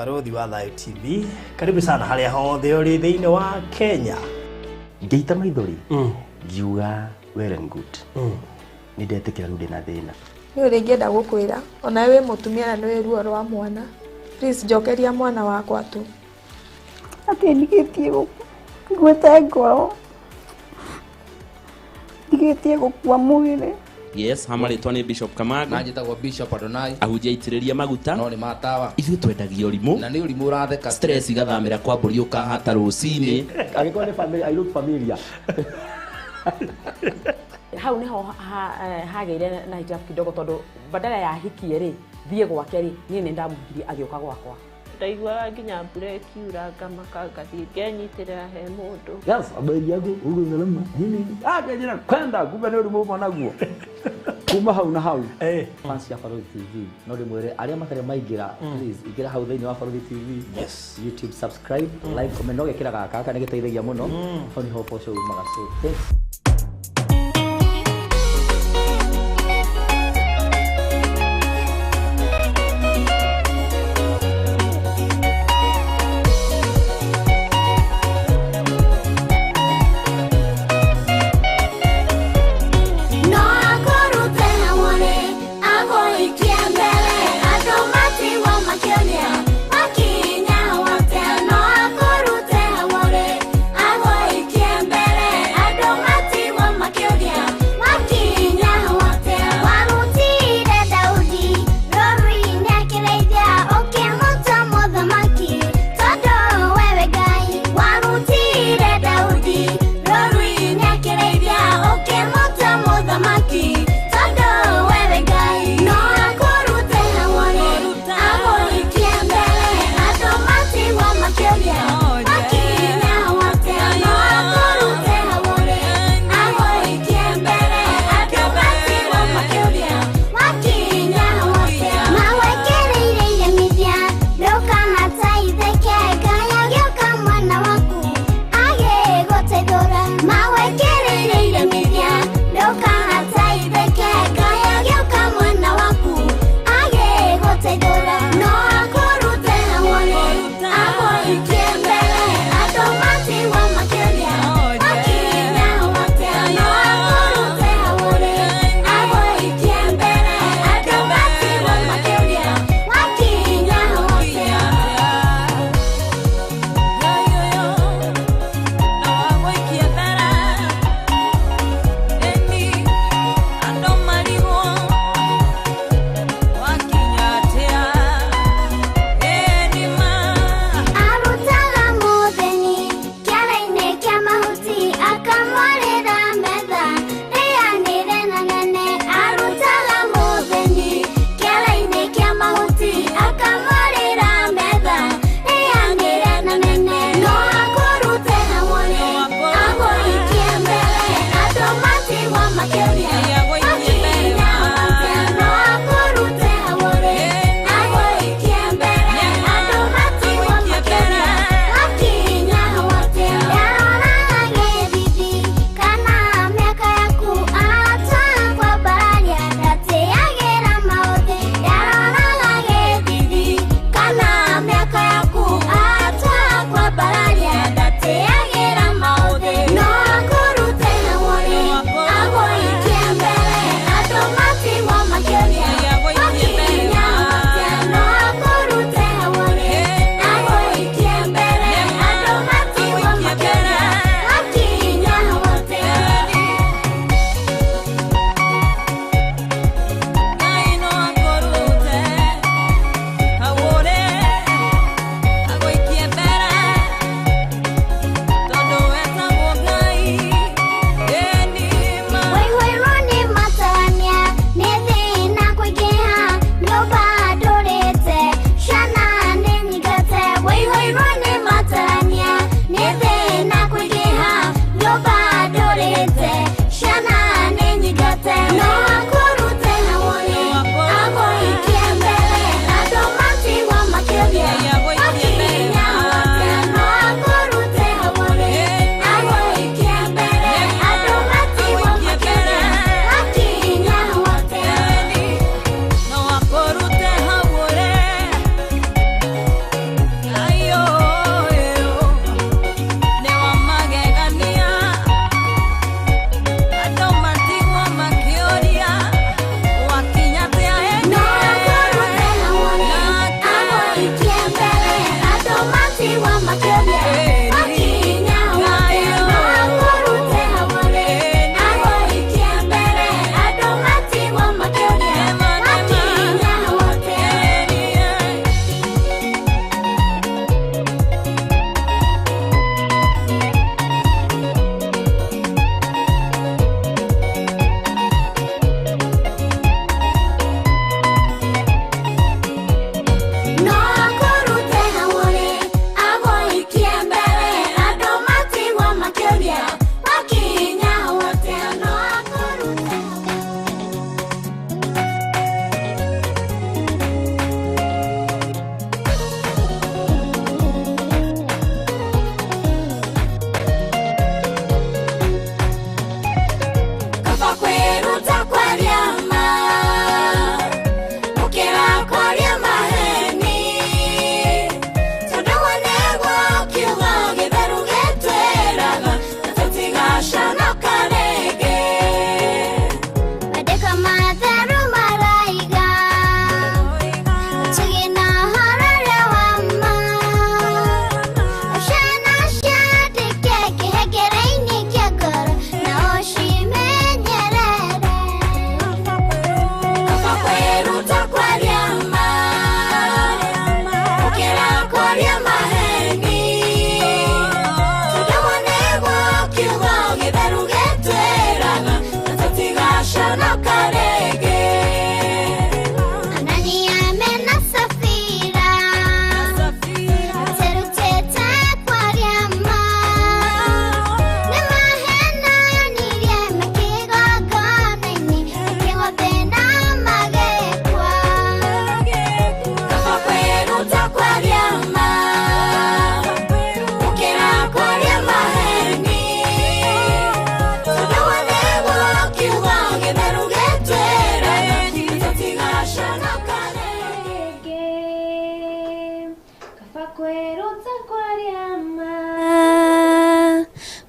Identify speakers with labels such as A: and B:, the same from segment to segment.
A: Barothi wa Thayo TV. Karibu sana haria hothe uri thiini wa Kenya.
B: Ngeita maithori. Ngiuga well and good. Ni ndetikira rude na thina.
C: Ni uri ngienda gukwira ona we mutumia na niwe ruo rwa mwana. Please jokeria mwana wakwa tu.
D: Ati ndigitie gweta ngoro. Ndigitie gukua mwire.
E: Yes, hamaritwa ni Bishop Kamaga.
F: Na njitagwo Bishop Adonai.
E: Ahunjia itiriria maguta.
F: No ni matawa.
E: Ithuĩ twendagia ũrimũ.
F: Na nĩ ũrimũ ũratheka.
E: Stress igathamĩra kwa mbũri ũkahata rũcinĩ.
B: Agĩkorwo nĩ family, I look familiar.
G: Hau niho hageire na hitilafu kidogo tondu badala ya hikie ri thie gwake ri nie nĩ ndamũgirie agĩũka gwakwa.
H: Ndaiguaga nginya mbura ĩkiura ngamaka ngathiĩ ngenyitĩrĩra he mũndũ.
B: Yes, habari yako huko salama. Nini? Kajira kwenda kumbe ni ũrimũ uma naguo. Kuma hau na hau. Fans ya Barothi TV. No ndimwire aria matare maingira please igira hau thĩinĩ wa Barothi TV.
A: Yes.
B: YouTube subscribe, like, comment no gekira gaka nĩ gĩteithagia mũno. Hau niho poco umaga so. Thanks.
I: I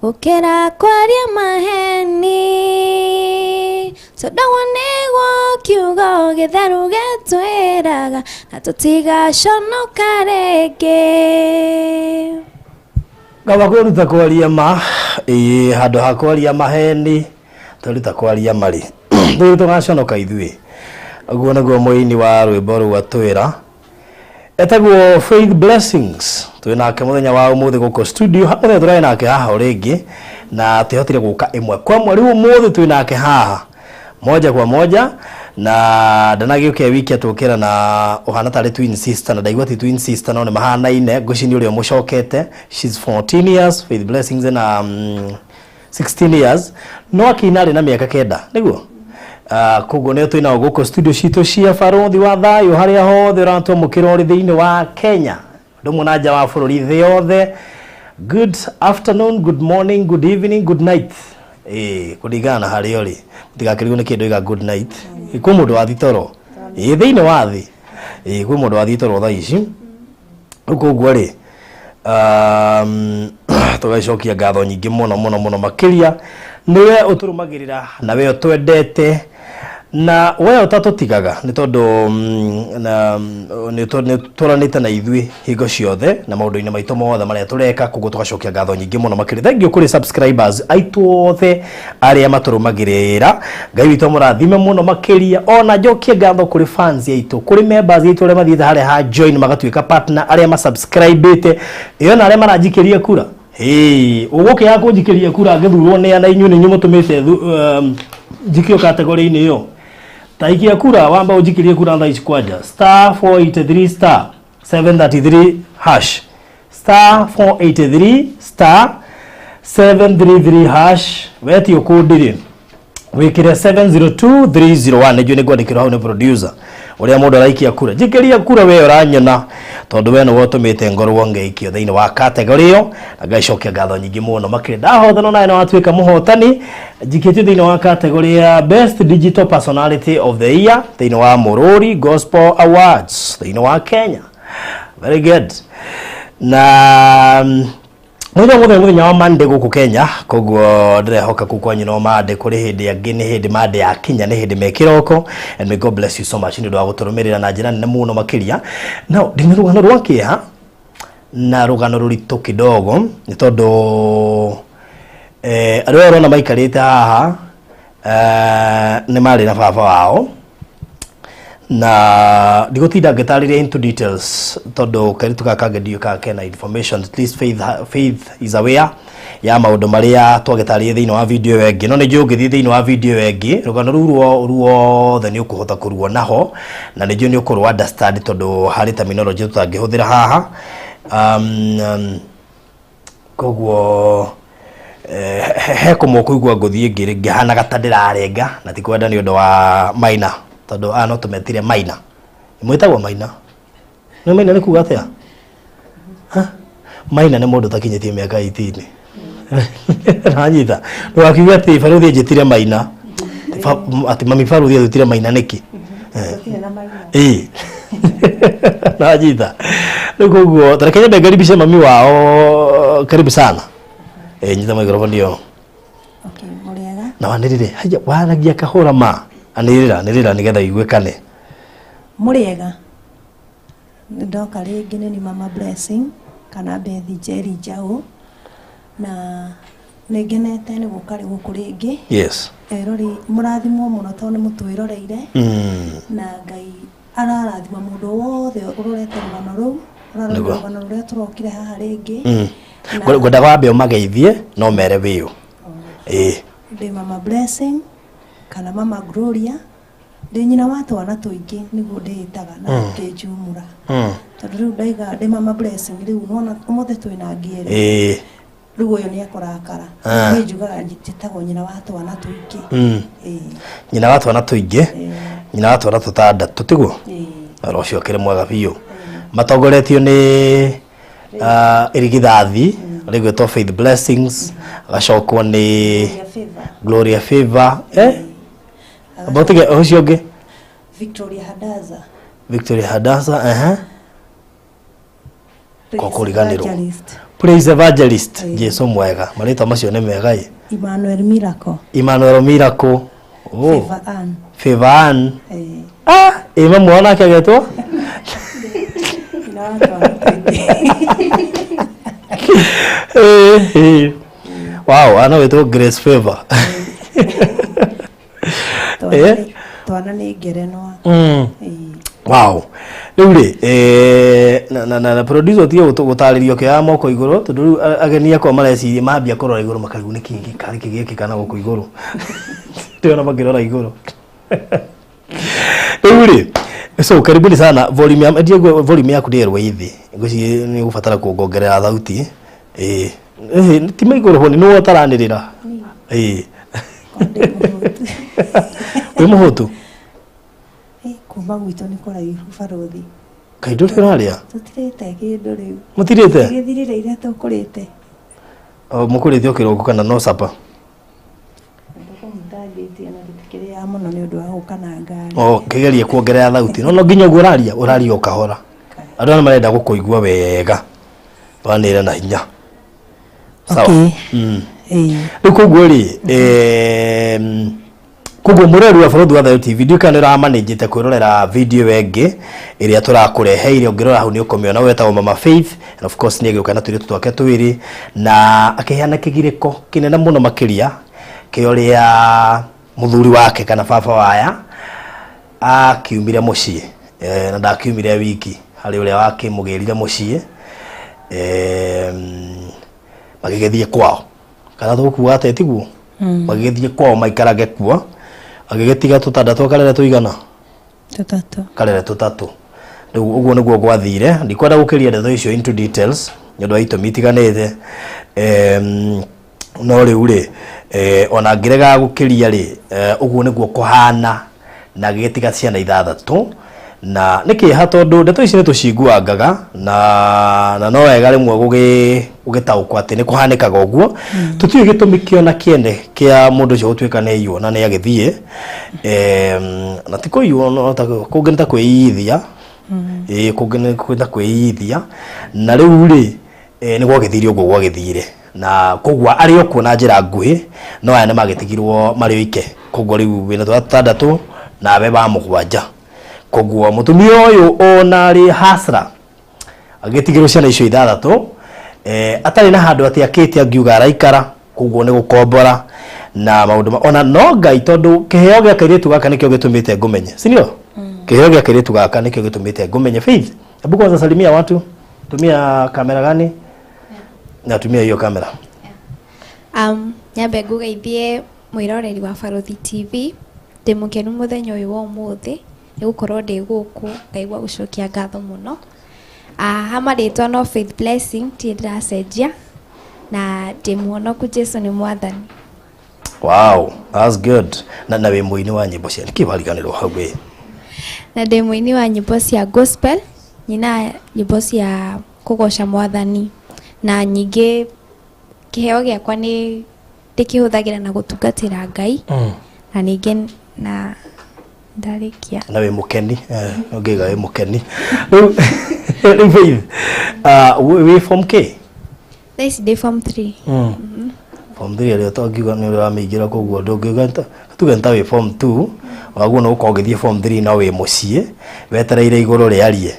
I: Ukera kwaria maheni Sodawanegwo kiugo githeru getwiraga na tutigaconoka rĩngĩ.
A: Ngaba kwiruta kwaria ma handu ha kwaria maheni twiruta kwaria mari ndu tugaconoka ithui aguo naguo muini wa rwimbo ru atwira etagwo Faith Blessings twinake muthenya wa umuthi guko studio hamwe turai nake haha ringi na twihotire guka imwe kwa mwari umuthi twinake haha moja kwa moja na ndanagiuke wiki atukira na uhana tari twin sister na ndaigwati twin sister no ne mahana ine gucini uri mucokete. She's 14 years Faith Blessings na 16 years no akinari na miaka kenda niguo koguo ne twina guko studio cito cia Farothi wa thayo haria hothe rantu mukirori thiini wa Kenya ndumunanja wa bururi thi yothe. Good afternoon, good morning, good evening, good night. Kudigana hari ori mutigakirigo ni kindu iga good night ku mundu wa thitoro thiini wa thi ku mundu wa thitoro tha ici koguo ri tugacokia ngatho nyingi muno makiria niwe uturumagirira na we twendete na we utatutigaga ni tondu ni turanite na ithui hingo ciothe na maundu-ini maitu mothe maria tureka koguo tugacokia ngatho nyingi muno makiria. Thank you kuri subscribers aitu othe aria maturumagirira ngai witu murathime muno makiria ona njokie ngatho kuri fans aitu kuri members aitu aria mathiite haria ha join magatuika partner aria ma subscribe iyo na aria maranjikiria kura uguke ya kunjikiria kura ngithurwo ni ana inyu ni nyu mutumite jikio category-ini iyo taikia kura wamba ujikirie kura tha ici kwanja star 483 star 733 hash star 483 star 733 hash weti ukundire wikire 702301 nejo ni gwandikira hau ni producer uria mundu araikia kura jikiria kura we uranyona tondu we no wotumite ngorwo ngeikio thiini wa category iyo na ngacokia ngatho nyingi muno makire ndahothana nae no atuika muhotani jikitio thiini wa category ya best digital personality of the year thiini wa Murori Gospel Awards thiini wa Kenya. Very good. Na muthenya wa Monday guku Kenya koguo ndirehoka kukwanyu no Monday kuri hindi angi ni hindi Monday ya Kenya ni hindi mekiroko and may God bless you so much ni ndo guturumirira na njira nene muno makiria. Now ndini rugano rwake ha na rugano rurito kidogo ni tondu arĩa arona maikarĩte haha nĩ marĩ na baba wao na ndigũtinda ngĩtarĩria into details tondu kairitu gaka ngendio kena information, at least Faith is aware ya maũndũ marĩa twagĩtarĩria thĩinĩ wa video ĩyo ĩngĩ. No nĩ njũĩ ũngĩthiĩ thĩinĩ wa video ĩyo ĩngĩ rũgano rũu ruothe nĩ ũkũhota kũruona ho na nĩ njũĩ nĩ ũkũrũ understand tondu harĩ terminology tũtangĩhũthĩra haha. Koguo he kũmwe kũigua ngũthiĩ ngĩhanaga ta ndĩrarenga na ti kwenda nĩ ũndũ wa Maina tondu no tũmetire Maina. Mwĩtagwo Maina? Nĩ Maina nĩ kuga atĩa? Maina nĩ mũndũ takinyĩtie mĩaka 18. Ranyita ndũgakiuga atĩ Baruthi njĩtire Maina atĩ mami Baruthi atwĩtire Maina nĩkĩ? Ranyita rĩu koguo tarekenya ndengaribishe mami wao, karibu sana. Nyita microphone yo.
J: Okay, mũrĩega.
A: Na wanĩrĩre haya waragia kahora ma anĩrĩra nĩgetha iguĩkane.
J: Mũrĩega. Ndoka rĩngĩ nĩ Mama Blessing kana Bethi Jerry Njau na nĩngenete nĩ gũka rĩ gũkũ rĩngĩ.
A: Yes.
J: Rori mũrathimwo mũno tondũ nĩ mũtwĩroreire na Ngai ararathima mũndũ wothe ũrorete rũgano rũu, ũrarora rũgano rũrĩa tũrokire haha rĩngĩ.
A: Ngwenda wambe ũmageithie no mere wĩyo.
J: Ndĩ Mama Blessing kana Mama Gloria, ndĩ nyina wa twana tũingĩ nĩguo ndĩĩtaga na ngĩnjumũra tondũ rĩu ndaiga ndĩ Mama Blessing rĩu nona ũmũthĩ twĩna ngĩere rĩu ũyũ nĩ ekũrakara nĩ njugaga njĩtagwo nyina wa twana tũingĩ.
A: Nyina wa twana tũingĩ, nyina wa twana tũtandatũ tiguo rũcio kĩrĩ mwega biũ. Matongoretio nĩ irigithathi rĩgwĩtwo Faith Blessings, agacokwo nĩ Gloria Favor, abotige ũcio ũngĩ Victoria Hadaza, kwa kũriganĩrwo Praise Evangelist, Jesu mwega, marĩtwa macio nĩ mega. Emmanuel Miracle, Favor Ann, mami wanake agetwo wow, ana wetwo Grace Favor.
J: Twana nĩ ngerenwa.
A: Wow. Rĩu rĩ na producer tiyo gũtarĩrio kĩa moko igũrũ tondu ageni akwa mareciria mambia kũrora igũrũ makarigu nĩkĩ gĩkarĩ kĩgĩkĩ kana gũkũ igũrũ. Tũona makĩrora igũrũ. Rĩu rĩ so karibuni sana, volume yaku ndĩerwo ĩthĩ ngwĩciria nĩ ũgũbatara kuongerera thauti. Ti maigũrũ ho nĩ ũtaranĩrĩra. Wĩ mũhũtu
J: kuma gwitũ nĩ kũraihu Baruthi.
A: Kaĩ ndũrĩ ũrarĩa?
J: Tũtirĩte kĩndũ rĩu.
A: Mũtirĩte?
J: Gĩthirire iria tũkũrĩte.
A: Mũkũrĩte o kĩroko kana no supper?
J: Ndũkũmũtangĩtie na tũtikĩrĩa mũno nĩ ũndũ wa gũka na ngari.
A: Kĩgerie kuongerera thauti. No nginya ũguo ũraria o kahora. Andũ nĩ marenda gũkũigua wega. Wanĩre na hinya. Sawa. Rĩu koguo rĩ koguo mũreru wa Baruthi wa Thayũ TV ndio kana manĩjĩte kwĩrorera video ĩngĩ ĩrĩa tũrakũreheire. Ũngĩrora hau nĩ ũkũmĩona wetagwo Mama Faith, and of course nĩ agĩũka na tũirĩtu twake twĩrĩ na akĩheana kĩgirĩko kĩnene mũno makĩria kĩorĩa mũthuri wake kana baba waya akiumire mũciĩ na ndakiumire wiki harĩ ũrĩa wake mũgĩrire mũciĩ magĩgĩthiĩ kwao kana tũkuga atĩ tiguo magĩgĩthiĩ kwao maikarage kuo agĩgĩtiga tũtandatũ karere tũigana karere tũtatũ. Rĩu ũguo nĩguo gwathire, ndikwenda gũkĩria ndeto icio into details nĩ ũndũ wa itũmi itiganĩte. No rĩu rĩ ona ngĩrega gũkĩria rĩ ũguo nĩguo kũhana na gĩgĩtiga ciana ithathatũ. Na nĩkĩha tondũ ndeto ici nĩ tũciguangaga na no wega rĩmwe gũgĩtaũkwo atĩ nĩ kũhanĩkaga ũguo. Tũtiũĩ gĩtũmi kĩona kĩene kĩa mũndũ ũcio gũtuĩka nĩ iywo na nĩ agĩthiĩ na ti kũiywo no kũngĩ nĩ ta kwĩyithia kũngĩ nĩ ta kwĩyithia. Na rĩu rĩ nĩ gwagĩthire ũguo gwagĩthire na koguo arĩ o kuona njĩra nguhĩ no aya nĩ magĩtigirwo marĩ oike. Koguo rĩu wĩna tũtandatũ nawe ba mũgwanja. Koguo mutumia ũyũ ona rĩ hasra agitigirwo ciana icio ithathatu atari na handu atiakite angiuga araikara kuguo ni gukombora na maundu ona no Ngai tondu kiheo gia kairitu gaka nikio gitumite ngumenye sindio kiheo gia kairitu gaka nikio gitumite ngumenye Faith hebu kwanza salimia watu tumia kamera gani na tumia hiyo kamera
I: nyambe ngugeithie mwiroreri wa Barothi TV ndimukenu muthenya uyu wa umuthi ni gukorwo ndi guku ngaigua gucokia ngatho muno hama ritwa no Faith Blessing ti ndiracenjia na ndimuonoku Jesu ni mwathani.
A: Wow, that's good. Na we muini wa nyimbo cia kibariganiro hau we.
I: Na ndi muini wa nyimbo cia gospel, nyina nyimbo cia kugoca mwathani na nyingi kiheo giakwa ni ndikihuthagira na gutungatira Ngai. Na ningi na ndarikia. Na
A: we mukeni, ngiga we mukeni. We from K?
I: This day form 3.
A: Form 3 ali otogiga ni wa migira koguo ndungiganta tugenta we form 2 waguo no ukogithie form 3 na we mucie wetereire iguru riarie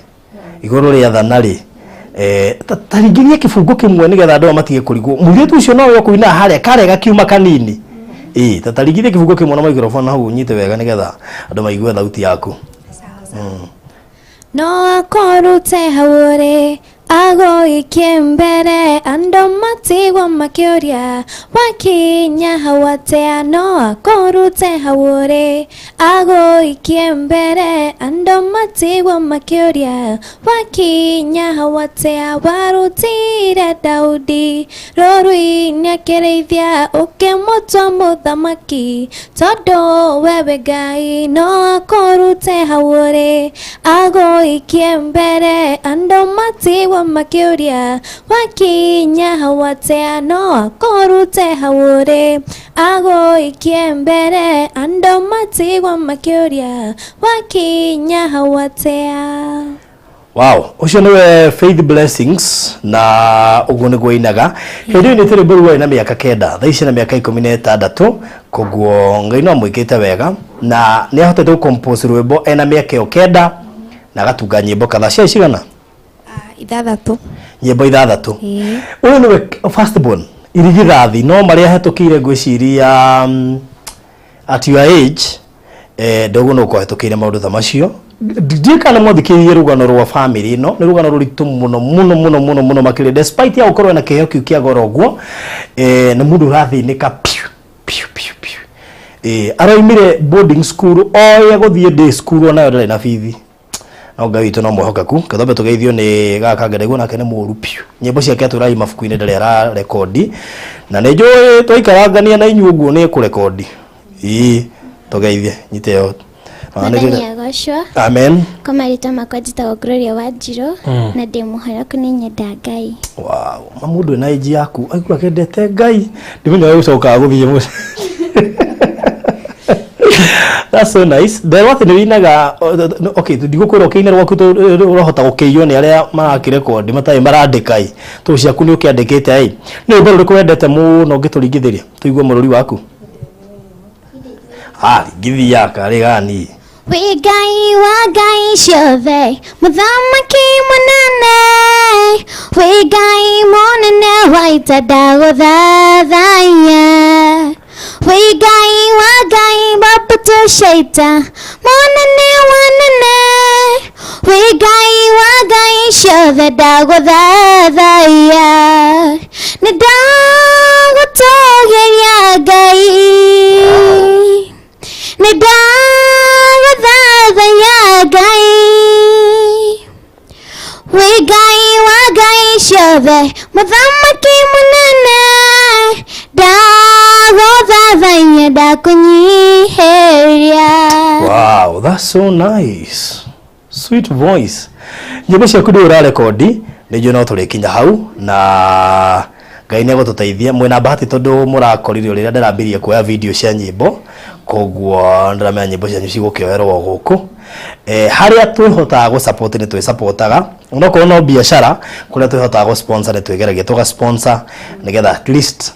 A: iguru ria thanari taringirie kifungo kimwe nigetha andu matige kurigwo muritu ucio no yo kuina haria karega kiuma kanini tataringirie kifungo kimwe na microphone hau nyite wega nigetha andu maigue thauti yaku
I: no akorute haure ago ikembere ando matigwa makiuria wakinya hawatea no akorute haure ago ikembere ando matigwa makiuria wakinya hawatea warutire Daudi rorui akereithia ukemutwa muthamaki todo wewe Ngai no akorute haure ago ikembere ando matigwa makiuria wakinya hawatea no akorute haure ago ikembere ando matigwa makiuria wakinya hawatea.
A: Wow, ucio niwe Faith Blessings na uguo ni guinaga hindi ni tiri buru na miaka 9 thaici na miaka 16 koguo Ngai no mwikite wega na ni ahotete ku compose rwimbo ena miaka 9 na gatunga nyimbo kadha cia cigana
I: ithathatu
A: nyimbo ithathatu uyu niwe first born irigithathi no maria hetukire ngwiciria at your age ndogo no kuhetukire maundu tha macio ndikana muthikirie rugano rwa family no ni rugano ruritu muno makire despite ya ukorwo na kiheo kiu kia goroguo na mundu rathinika piu araimire boarding school oya guthie day school ona ndari na fithi no Ngai witu no muhokaku kathobe tugeithio ni gaka ngeregwo nake ni muru piu nyimbo ciake turai mafuku-ini ndari ara rekodi na ni njui twikarangania na inyu uguo ni kurekodi tugeithie nyiteo
K: Amen. Kama rita makwa njitagwo Gloria Wanjiru na ndi muhoyoku ni nyenda Ngai.
A: Wow, mamundu na iji yaku aigua kendete Ngai ndimenya wewe ucoka guthie mu. That's so nice. There was ni winaga okay ndigukura ukiina rwaku urohota gukiyo ni aria marakirekondi matai marandikai tu ciaku ni ukiandikite ai ni mbere uri kwendete muno ngituringithiria tuigwe mururi waku githi yaka rigani
K: we Ngai wa Ngai ciothe muthamaki munene we Ngai munene waita ndaguthathaiya we Ngai wa Ngai baputu shaita munene wanene we Ngai wa Ngai ciothe ndaguthathaiya ni ndagutugiria Ngai ni ndaguthathaiya Ngai we Ngai wa Ngai ciothe muthamaki munene ndaguthathaiya ndakunyihiria.
A: Wow, that's so nice. Sweet voice. Nyimbo ciaku ndi urarekodi nijo no turikinya hau na Ngai ni gututeithia mwena bahati tondu murakoririo rira ndarambirie kuoya video cia nyimbo koguo ndiramenya nyimbo cianyu cigukioerwo guku haria twihotaga gu support ni twisupportaga onoko no biashara kuria twihotaga gu sponsor ni twigeragia tuga sponsor nigetha at least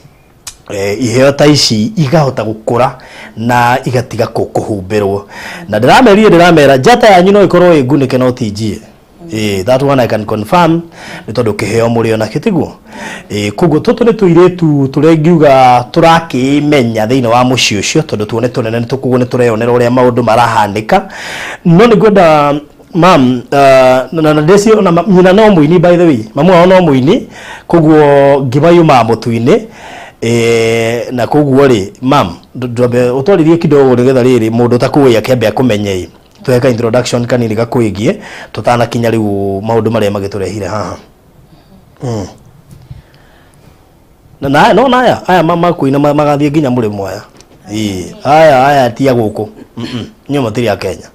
A: iheo ta ici igahota gukura na igatiga kuhumbirwo na ndiramera njata yanyu no ikorwo igunike no tijie That one I can confirm ni tondu kiheo muri ona kitiguo kugo tutu ni tuiretu turengiuga turakimenya thiini wa muci ucio tondu tuone tunene tukugo ni tureyonera uria maundu marahanika no ni gwenda mam na desi ona nyina no muini by the way mamu ao no muini kugo ngibayuma mutuini na kuguo ri mam ndobe utwaririe kidogo nigetha riri mundu takuya kiambe akumenye tweka introduction kanini gakuigie tutana kinya riu maundu maria magiturehire haha na no naya aya mama kuina magathie nginya muri moya aya tia guku nyuma tiri ya Kenya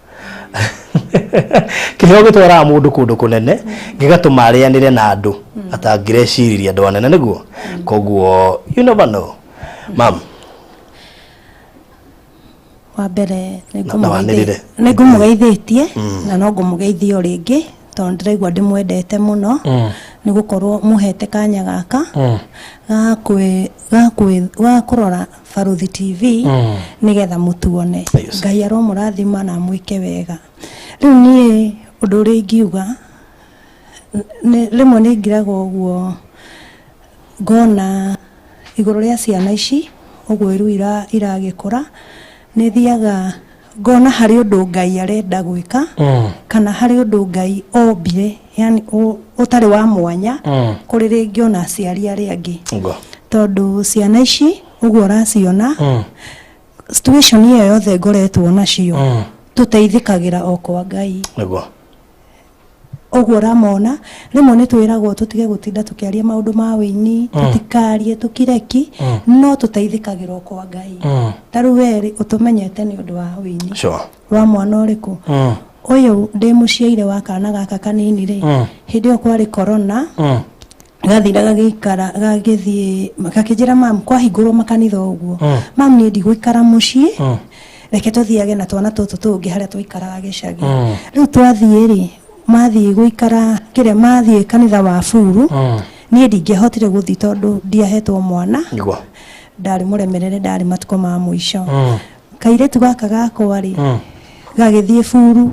A: kiheo gitwara mundu kundu kunene gigatuma arianire na andu atangireciria andu anene niguo koguo you never know mam
J: wa mbere nigumugeithitie na no ngumugeithio ringi tondu ndiraigua ndimwendete muno ni gukorwo muhete kanya gaka ga kurora Baruthi TV nigetha mutuone Ngai aro murathima na mwike wega riu nie undu uri ingiuga rimwe ningiraga uguo ngona iguru ria ciana ici uguo iru iragikura ni thiaga ngona hari undu Ngai arenda gwika kana hari undu Ngai ombire yani utari wa mwanya kuri ringi ona aciari aria angi tondu ciana ici uguo raciona situation iyo yothe ngoretwo nacio tuteithikagira o kwa Ngai uguo ramona rimwe ni twiragwo tutige gutinda tukiaria maundu ma wini tutikarie tukireki no tuteithikagira o kwa Ngai taru weri utumenyete ni undu wa wini wa mwana uriku uyu ndi muciire wa kana gaka kanini ri hindi o kwari corona gathira gagikara gagithie makakijira mam kwa higuru makanitha uguo mam ni ndigwikara mucii reke tuthiage na twana tutu tungi haria twikaraga gicagi riu twathie ri mathie gwikara kiria mathie kanitha wa Furu ni ndingehotire guthi tondu ndiahetwo mwana ndari muremerere ndari matuko ma muico kairetu gaka gakwa ri gagithie Furu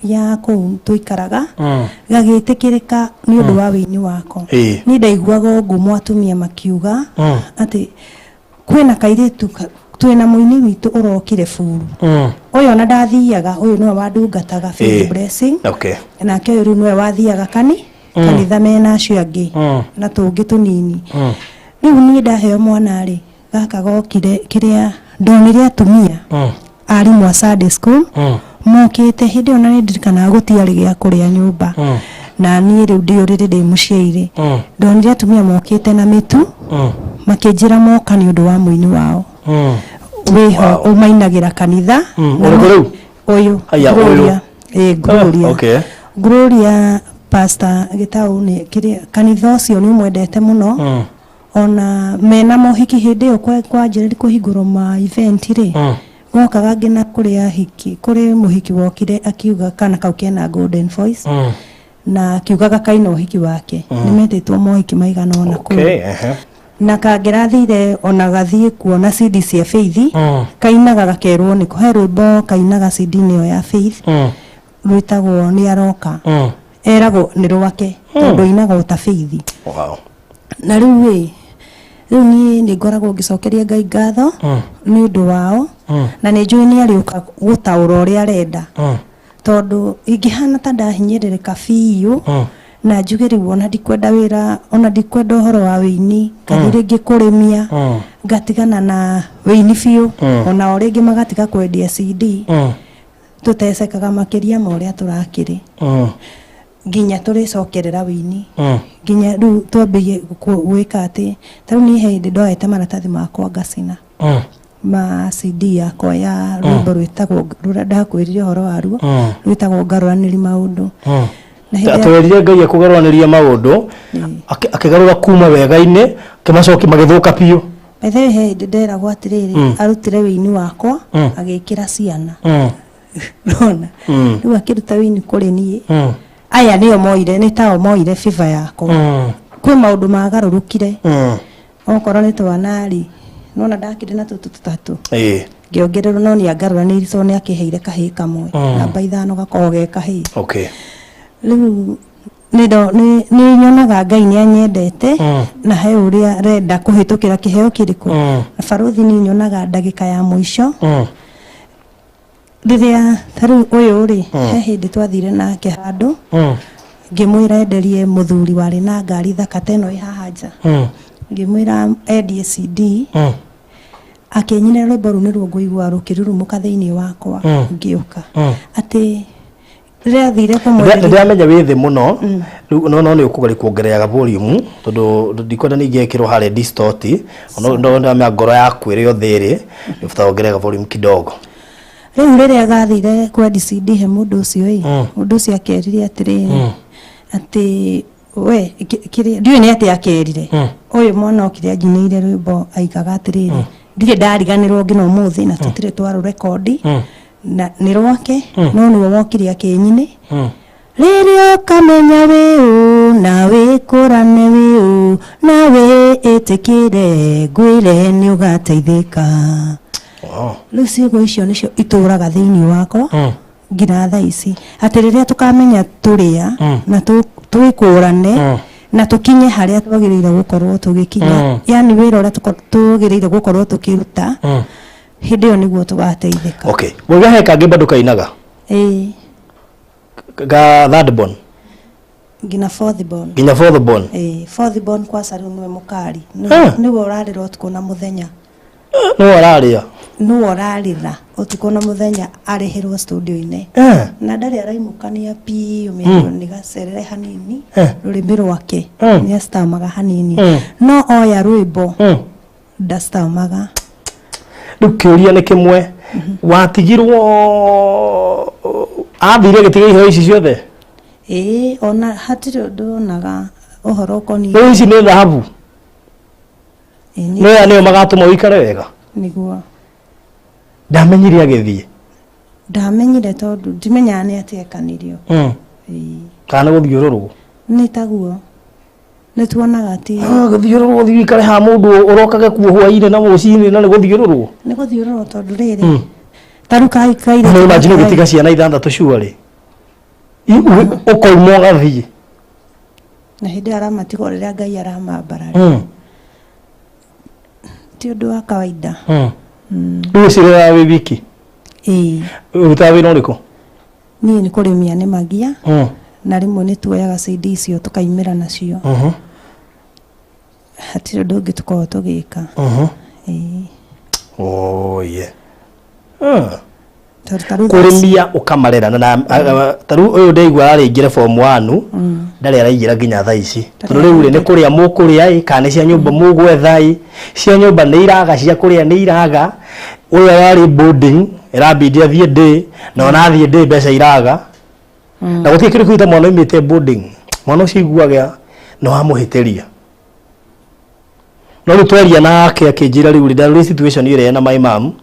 J: ya ku twikaraga gagitikirika ni undu wa wini wako ni ndaiguaga ngumu atumia makiuga ati kwina kairetu twina muini witu urokire Furu uyo na ndathiaga uyu no wandungataga Faith Blessing na ke uyu no wathiaga kanitha mena acio angi na tungi tunini riu ni ndaheo mwana ri gaka gokire kiria ndonire atumia ari mwa Sunday school mokite hindi ona ni ndirikana gutiari gia kuria nyumba na ni riu ndiurire ndi muciire ndonire atumia mokite na mitu makinjira moka ni undu wa muini wao weho umainagira kanitha uyu Gloria pastor gitau ni kiria kanitha ucio ni mwendete muno ona mena mohiki hindi o kwa njiriri kuhingurwo ma event ri gokaga ngina kuria hiki kuri muhiki wokire akiuga kana kau kena golden voice na akiugaga kaina uhiki wake nimetitwo mohiki maigana ona na kangirathire ona gathie kuona CD cia Faith kainaga gakerwo ni kuhe rwimbo kainaga CD niyo ya Faith rwitagwo ni aroka eragwo ni rwake tondu inaga uta Faith na riu ni ngoragwo ngicokeria Ngai ngatho ni undu wao na ni njui ni ariuka gutaura uria arenda tondu ingihana ta ndahinyerereka biu na njugiri wona ndikwenda wira ona ndikwenda uhoro wa wini kathire ngikurimia ngatigana na wini biu ona oringi magatiga kwendia CD tutecekaga makiria ma uria turakiri nginya turicokerera wini nginya riu twambirie gwika ati tariu ni hindi ndoete maratathi makwa ngacina ma CD yakwa ya rwimbo rwitagwo ndakwirire uhoro waruo rwitagwo ngaruraniri maundu atwerire Ngai akugaruraniria maundu akigarura kuma wega-ini kimacoki magithuka piu ethe hindi nderagwo atiriri arutire wini wakwa agikira ciana nona riu akiruta wini kuri nie aya niyo moire ni tao moire fiva yako kwi maundu magarurukire okorwo ni twanari nona ndakire na tutu tutatu ngiongererwo no ni angarura ni ritho ni akiheire kahii kamwe namba 5 gakoge kahii riu ni nyonaga Ngai ni anyendete na he uria renda kuhitukira kiheo kiriku na baruthi ni nyonaga ndagika ya muico riria taru uyu ri he hindi twathire nake handu ngimwira enderie muthuri wari na ngari thaka teno ihaha nja ngimwira endie CD akenyine rwimbo ru ni ruo ngũigua rukirurumuka thiini wakwa ngiuka ati riria thire kumwe
A: riria menya withi muno no ni ukugari kuongereaga volume tondu ndikwenda ningekirwo hare distort ndo ndamya ngoro yaku iri othiri nifata ongereaga volume kidogo
J: riu riria gathire kwendi CD he mundu ucio mundu ucio akerire atiri ati we ndiwe ni ati akerire uyu mwana okire ajinire rwimbo aigaga atiriri ndire ndariganirwo ngina umuthi na tutire twaru rekodi na ni rwake no ni wokire akenyine riria kamenya wiu na wikurane wiu na we etekire gwire ni ugateithika Lucy go icio nicio ituraga thiini wakwa ngira thaa ici ati riria tukamenya turia na twikurane na tukinye haria twagiriire gukorwo tugikinya yani wira uria twagiriire gukorwo tukiruta hindi yo niguo tugateithika.
A: Okay, wewe heka bado kainaga ga third born
J: ngina fourth born fourth born kwa saru nwe mukari niwe urarira utuko na muthenya no orarira utuko na muthenya arihirwo studio ine na ndari araimukania pi umenya ni gacerere hanini rurimi rwake ni astamaga hanini no oya rwimbo ndastamaga
A: dukiuria ni kimwe watigirwo athire gitiga iheo ici ciothe
J: ona hatire ndonaga uhoro koni
A: ici ni dhahabu no magatuma wikare wega
J: niguo
A: ndamenyire agithie
J: ndamenyire tondu ndimenya ni atekanirio
A: kana guthiururwo
J: ni taguo ni tuonaga ati
A: guthiururwo thikare ha mundu urokage kuo hwaine na mucini na ni guthiururwo
J: tondu riri taruka ikaire
A: no imagine gitiga ciana ithanthatu shuari ukoimwo gathie
J: na hindi aramatigo riria Ngai aramambarari ti undu wa kawaida
A: Ucirira wi wiki utawi no riko
J: ni kurimia ni magia na rimwe ni tuoyaga CD icio tukaimira nacio hatire ndogi tuko tugika
A: kurimia ukamarera na taru uyu ndeigua aringire form 1 ndari araingira nginya thaa ici tondu riu ni kuria mukuria kana cia nyumba mugwethai cia nyumba ni iraga cia kuria ni iraga uyu ari boarding irabidi athie day na ona athie day mbeca iraga na gutie kiri kuita mwana imite boarding mwana ucio iguaga no amuhitiria no rutwaria nake akinjira riu ri situation ire na my mom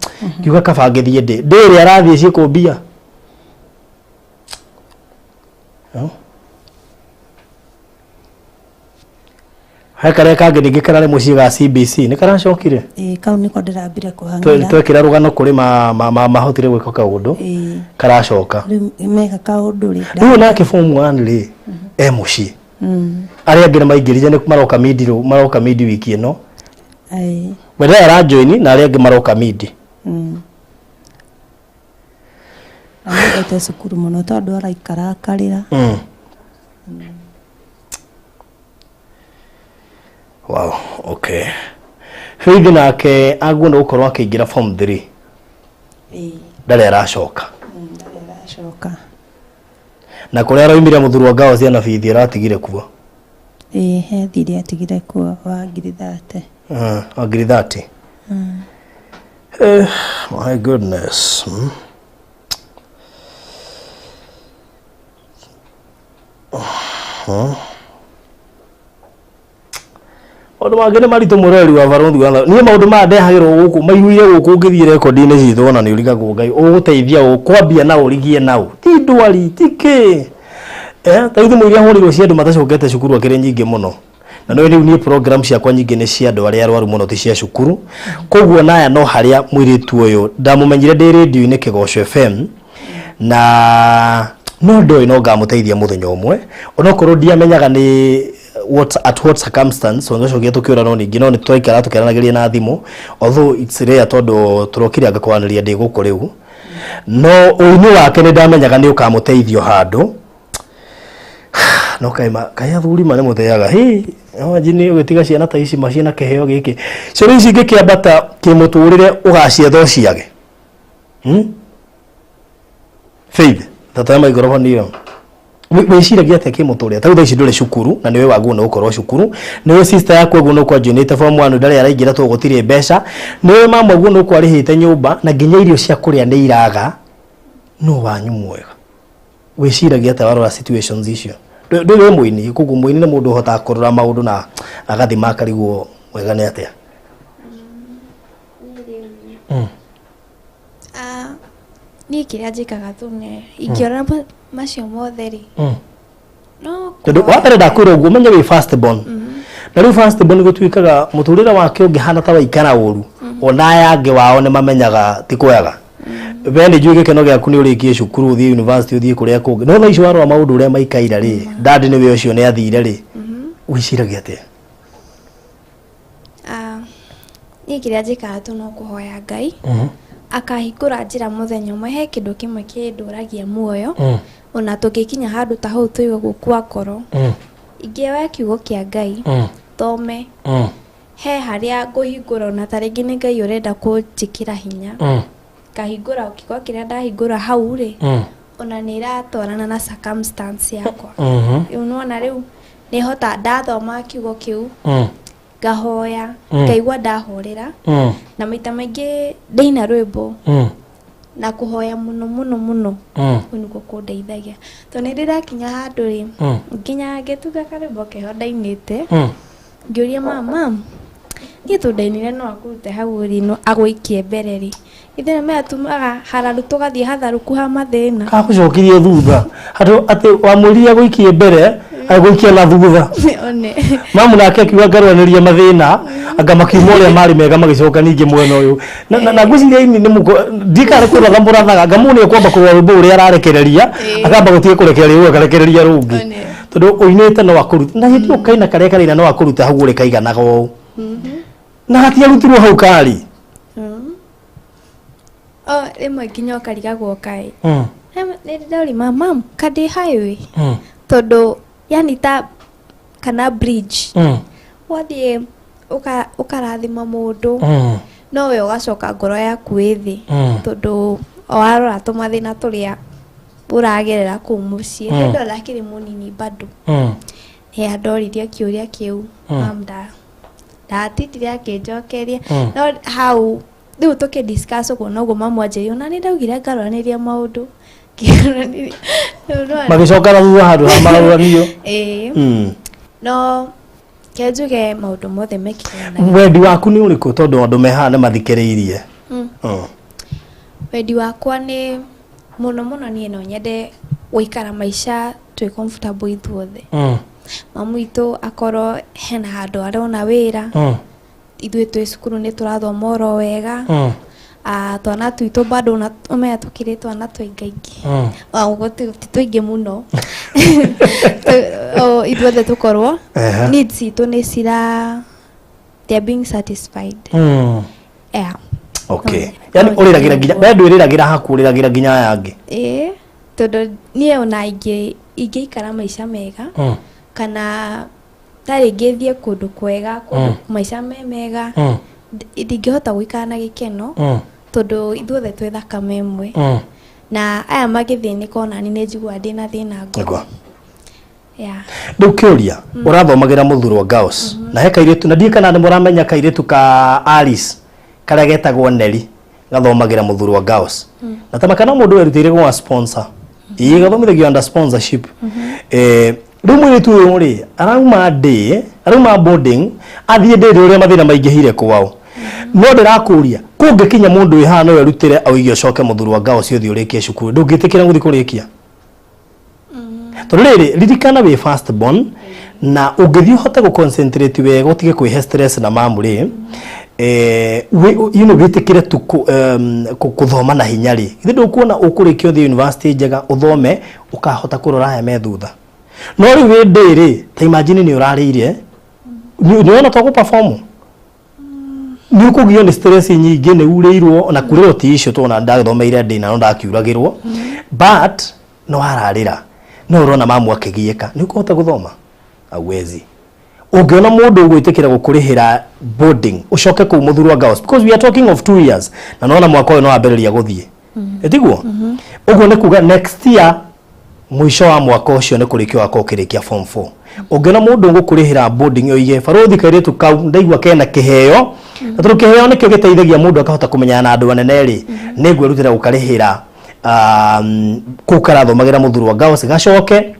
A: kiuga kabangithie ndiri arathie cikumbia hakare kage ndigikara ri muciĩ ga CBC ni karacokire
J: kau niko ndirambire kuhangira
A: twekira rugano kuri mahotire gwika kaundu karacoka
J: meka kaundu ri
A: riu nake form 1 ri muciĩ ari angire maingirije ni maroka midi wiki ino wenda ara join na ari angi maroka midi
J: amete sukuru muno tondu araikara akarira
A: wow, okay. Hivi nake agunda gukorwo akiingira form 3 ndari aracoka na kuria aroimire muthuru wa ngao ciana bithi aratigire kuo
J: he thiri atigire kuo wa ngirithate
A: wa ngirithate my goodness Odo magene marito mureri wa varondi wa ni maundu ma ndehagirwo guku maiyuire guku ngithie record ine citho na ni urigagwo Ngai uguteithia ukwambia na urigie nau ti ndwari tike taithu muiria hurirwo cia andu matacokete cukuru akire nyingi muno na no ni program cia kwa nyingi ni cia andu aria arwaru muno ti cia cukuru koguo naya no haria mwiritu uyu ndamumenyire ndi radio ine Kigosho FM na no ndo ino ngamuteithia muthenya umwe onokorwo ndiamenyaga ni at what circumstance wangacokia tukiura no ningi no ni twaikara tukiaranagiria na thimu although it's rare tondu turokire agakwaniria ndi guku riu no uini wake ni ndamenyaga ni ukamuteithio handu no kaya thuri mane mutheaga imagine ugitiga ciana ta ici macina keheo giki cio ici ngikiambata kimuturire ugacietha ciage Faith tatama igorofa niyo wiciragia ate kimuturire tau ici ndure cukuru na niwe wagu no ukorwo cukuru niwe sister yakwa guno kwa junite form 1 ndare araingira to gutire mbeca niwe mama guno no kwa rihite nyumba na nginya irio cia kuria ni iraga no wanyu mwega wiciragia ate warora situations icio ndio muini kugu muini na mundu hota kurura maundu na agathima kariguo wega ni atia
I: ni kiria njikaga tune ingiora macio mothe ri no
A: tondu wabere ndakwira uguo menye wi first born na riu first born gutwikaga muturira wake ungihana ta waikara uru ona yange wao ni mamenyaga ti kwega bende juge keno gyaku ni urikie cukuru thi university uthie kuria kungi no thaici warwa maundu uria maikaira ri dad ni we ucio ni athire ri wiciragia atia
I: ni kiria njikaga tu no kuhoya Ngai akahingura njira muthenya umwe he kindu kimwe kinduragia muoyo ona tugikinya handu ta hau tuiwe gukua ngoro ingiewa kiugo kia Ngai thome he haria nguhingura ona taringi ni Ngai urenda kunjikira hinya kahingura ukigwa kiria ndahingura hau ri ona ni iratwarana na circumstance yakwa unaona riu ni hota ndathoma kiugo kiu gahoya ngaigua ndahorera na maita maingi ndina rwimbo na kuhoya muno uniko kundeithagia to ni ndirakinya handu ri nginya ngetuga karembo keho ndainite ngiuria mama gitu ndainire no akurute hau ri no agwikie mbere ri ithena me atumaga hararu tugathie hatharu kuha mathina
A: kagucokirie thutha hatu ati wamuria gwikie mbere agwikia na thutha
I: one
A: mamu nake akiuga ngarwaniria mathina anga makiuma uria mari mega magicoka ningi mwena uyu na ngwiciria ini ni muko ndikare kurwa thambura thaga ngamuni kwamba kurwa rwimbo uria ararekereria akamba gutie kurekereria uyu akarekereria rungi tondu uinite no akuruta na hindi ukaina kare kare no akuruta hau uri kaiganaga u na hatia rutirwo hau kari
I: rimwe nginya ukarigagwo kai ni ndauri mama kadi highway tondu yani ta kana bridge wathie ukarathima mundu no we ugacoka ngoro yaku ithi tondu warora tumathina turia uragerera ku mucii ndo lakini munini bado ndoririe kiuria kiu mamda ndatitire akinjokeria no how riu tukidiscuss uguo noguo mamu anjĩria ona nĩ ndaugire ngarũranĩria maũndũ
A: magicoka na thutha handũ ha marũranio
I: no kenjuge maũndũ mothe mekire
A: wendi waku nĩ ũrĩkũ tondũ andũ mehaha nĩ mathikĩrĩirie
I: wendi wakwa nĩ mũno niĩ no nyende gũikara maica twĩ comfortable ithuothe mamu witũ akorwo hena handũ arona wĩra ithuĩ twĩ cukuru nĩ tũrathoma oro wega twana twitũ bado na umea tukire twana twaingaingi ũguo ti tũingĩ mũno ithuothe tũkorwo needs itũ nĩ cira they are being satisfied yeah
A: okay yani ũrĩragĩra nginya we ndwĩrĩragĩra haku ũrĩragĩra nginya yangi
I: tondũ niĩ ona ingĩikara maica mega kana tarĩ ngĩthiĩ kũndũ kwega kũndũ maica mega ndingĩhota gũikara na gĩkeno tondu ithuothe twĩ thakame ĩmwe na aya magĩthĩnĩka onani nĩ njiguaga ndĩna thĩna ngoro
A: rĩu kĩũria ũrathomagĩra mũthurwa Girls na he kairĩtu na ndiĩ kana nĩ mũramenya kairĩtu ka Alice karĩa getagwo Neri gathomagĩra mũthurwa Girls na ta makana mũndũ werutĩire gwa sponsor gathomithagio under sponsorship rĩu mũirĩtu ũyũ rĩ arauma boarding athiĩ ndĩrĩ ũrĩa mathĩna maingĩhire kwao no ndĩrakũria kũngĩkinya mũndũ wĩ haha no werutĩre aũige ũcoke mũthurwa Girls ũthiĩ ũrĩkie cukuru ndũngĩtĩkĩra gũthiĩ kũrĩkia tondũ rĩrĩ ririkana wĩ first born na ũngĩthiĩ ũhote gũ concentrate wega ũtige kwĩhe stress na mamu rĩ witikire tu kuthoma na hinya ri ithe ndukuona ukurikia thi university njega uthome ukahota kurora haya me thutha no ri wi ndiri ta imagine ni urariire ni ona to perform ni ukugio ni stress nyingi ni ureirwo na kuriro ti icio tona ndathomeire ndi na no ndakiuragirwo but no ararira no urona mamu akigieka ni ukuhota guthoma awezi ungiona mundu ugwitikira gukurihira boarding ucoke ku muthurwa girls because we are talking of 2 years na nona mwaka uyu no ambiriria guthie etiguo uguo ni kuga next year mwisho wa mwaka ucio ni kurikio wako ukirikia form 4 ungiona mundu ngukurihira boarding oige barothi kairetu kau ndaigwa kena kiheo na turu kiheo ni kio giteithagia mundu akahota kumenyana na andu anene ri ni ngwirutira gukarihira kukarathomagera muthurwa girls gacoke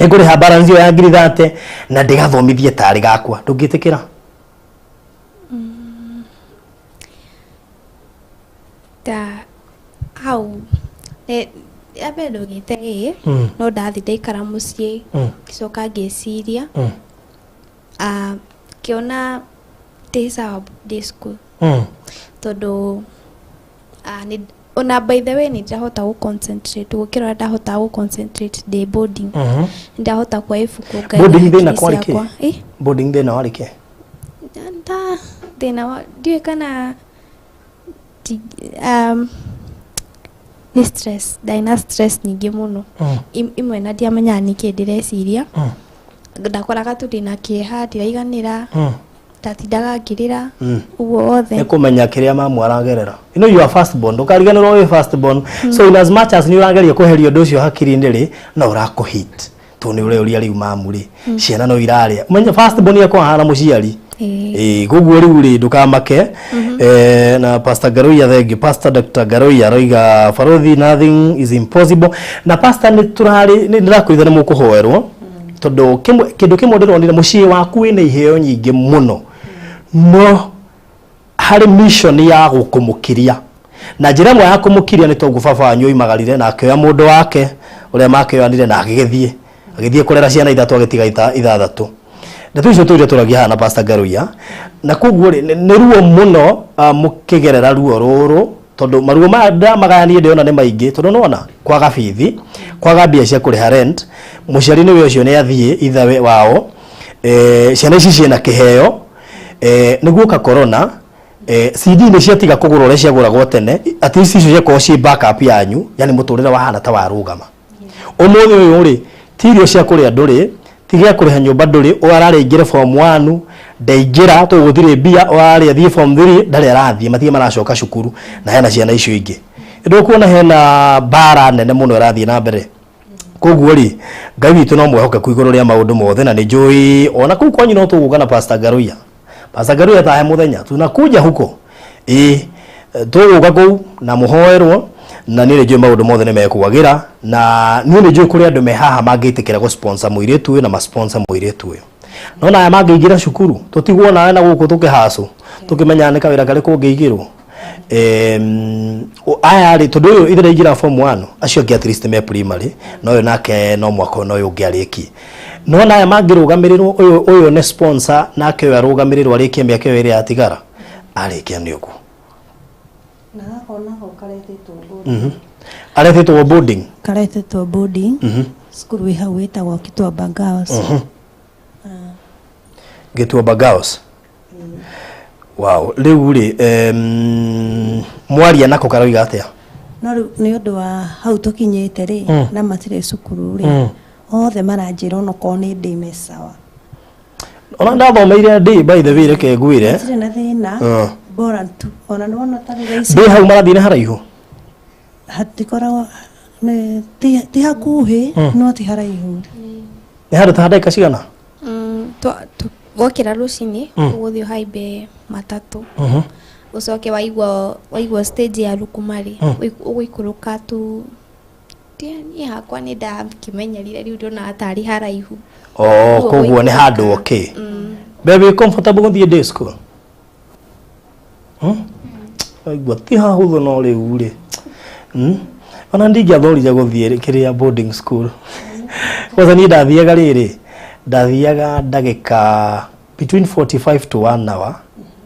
A: nguriha balance ya ngiri 30 na ndigathomithie tari gakwa ndungitikira
I: ta au abe ndugite no ndathi ndaikara mucii kicoka ngeciria kiona tesa day school tondu ni ona by the way ni ndahota gu concentrate gukira ndahota gu concentrate day boarding ndahota kwa ifuku ngai
A: boarding thina kwa rike boarding thina wa rike
I: nda thina ndiye kana ni stress daina stress nyingi muno imwe na ndiamenya niki ndireciria ndakoraga tu ndina kieha ndiraiganira tatindaga ngirira uguo othe
A: ni kumenya kiria mamu aragerera you are first born ukariganirwo we first born so in as much as ni urageria kuheria undu ucio hakiri-ini ri no urakuhit tu ni uria riu mamu ri ciana no iraria menya first born yakwa hana muciari guguo riu ri ndukamake na Pastor Garoia thengi Pastor Dr. Garoia roiga barothi nothing is impossible na pastor ni turari ni ndirakuitha ni mukuhoerwo tondu kindu kimwe ndironire mucii waku wina iheo nyingi muno no hari mission ya gukumukiria na njira imwe ya kumukiria ni tongu baba wanyu imagarire na akioya mundu wake uria makioyanire na agithie kurera ciana ithatu agitiga ithathatu ndeto icio turia turagia hana Pastor Garoia na kuguo ni ruo muno mukigerera ruo ruru tondu maruo magayanie ndiona ni maingi tondu nona kwaga bithi kwaga mbia cia kuriha rent muciari niwe ucio ni athie ithawe wao ciana ici ciena kiheo niguo ka corona CD ni ciatiga kugura ule ciaguragwo tene at least icio ciako ci backup yanyu yani muturire wa hana ta warugama umuthi uyu ri tirio cia kuria nduri tigia kuriha nyumba nduri urari ingire form 1 ndaingira to guthire bia urari athie form 3 ndari arathie mathie maracoka cukuru na hena ciana icio ingi ndu kuona hena bara nene muno irathie na mbere koguo ri ngai witu no mwehoke kuiguru ria maundu mothe na ni njui ona kuu kwanyu no tuguka na Pastor Garoia Pastor Garoia ta he muthenya tunakuja huko tuguka kuu na muhoerwo na ni njui maundu mothe ni mekuagira na ni njui kuri andu me haha mangitikira go sponsor muiretu uyu na ma sponsor muiretu uyu nona aya mangiingira cukuru tutiguona na guku tukihacu tukimenya ni kawira kari kungiigirwo aya ri tondu uyu ithira ingira form 1 acio ngi at least me primary no yo nake no mwako no yo ngiariki no na aya mangirugamirirwo uyu ne sponsor nake yo arugamirirwo ariki miaka yo iri atigara arikia ni ugu
J: na ona ho karetetwo boarding
A: aretetwo boarding
J: karetetwo boarding skuru wi hau witagwo Kitwamba Girls
A: Kitwamba Girls wow riu ri mwaria nako karoiga atia
J: no ni undu wa hau tukinyite ri na matire cukuru ri othe maranjira no ko ni ndi mesawa
A: ona ndathomeire ndi by the way reke ngwire
J: tire na thina bora tu ona no tari raisi
A: ndi hau marathine haraihu
J: hatikora ne ti hakuhi no ti haraihu
A: ni hada ta dakika cigana
I: wokira rucini uguthio haimbe matatu ucoke waigua stage ya Lukumari uguikuruka tu ni hakwa ni ndakimenyerire riu ndona atari haraihu
A: koguo ni handu okay baby comfortable guthie day school aigua ti hahuthu no riu ri ona ndingiathorire guthie kiria boarding school kwanza ni ndathiaga riri ndathiaga ndagika between 45 to 1 hour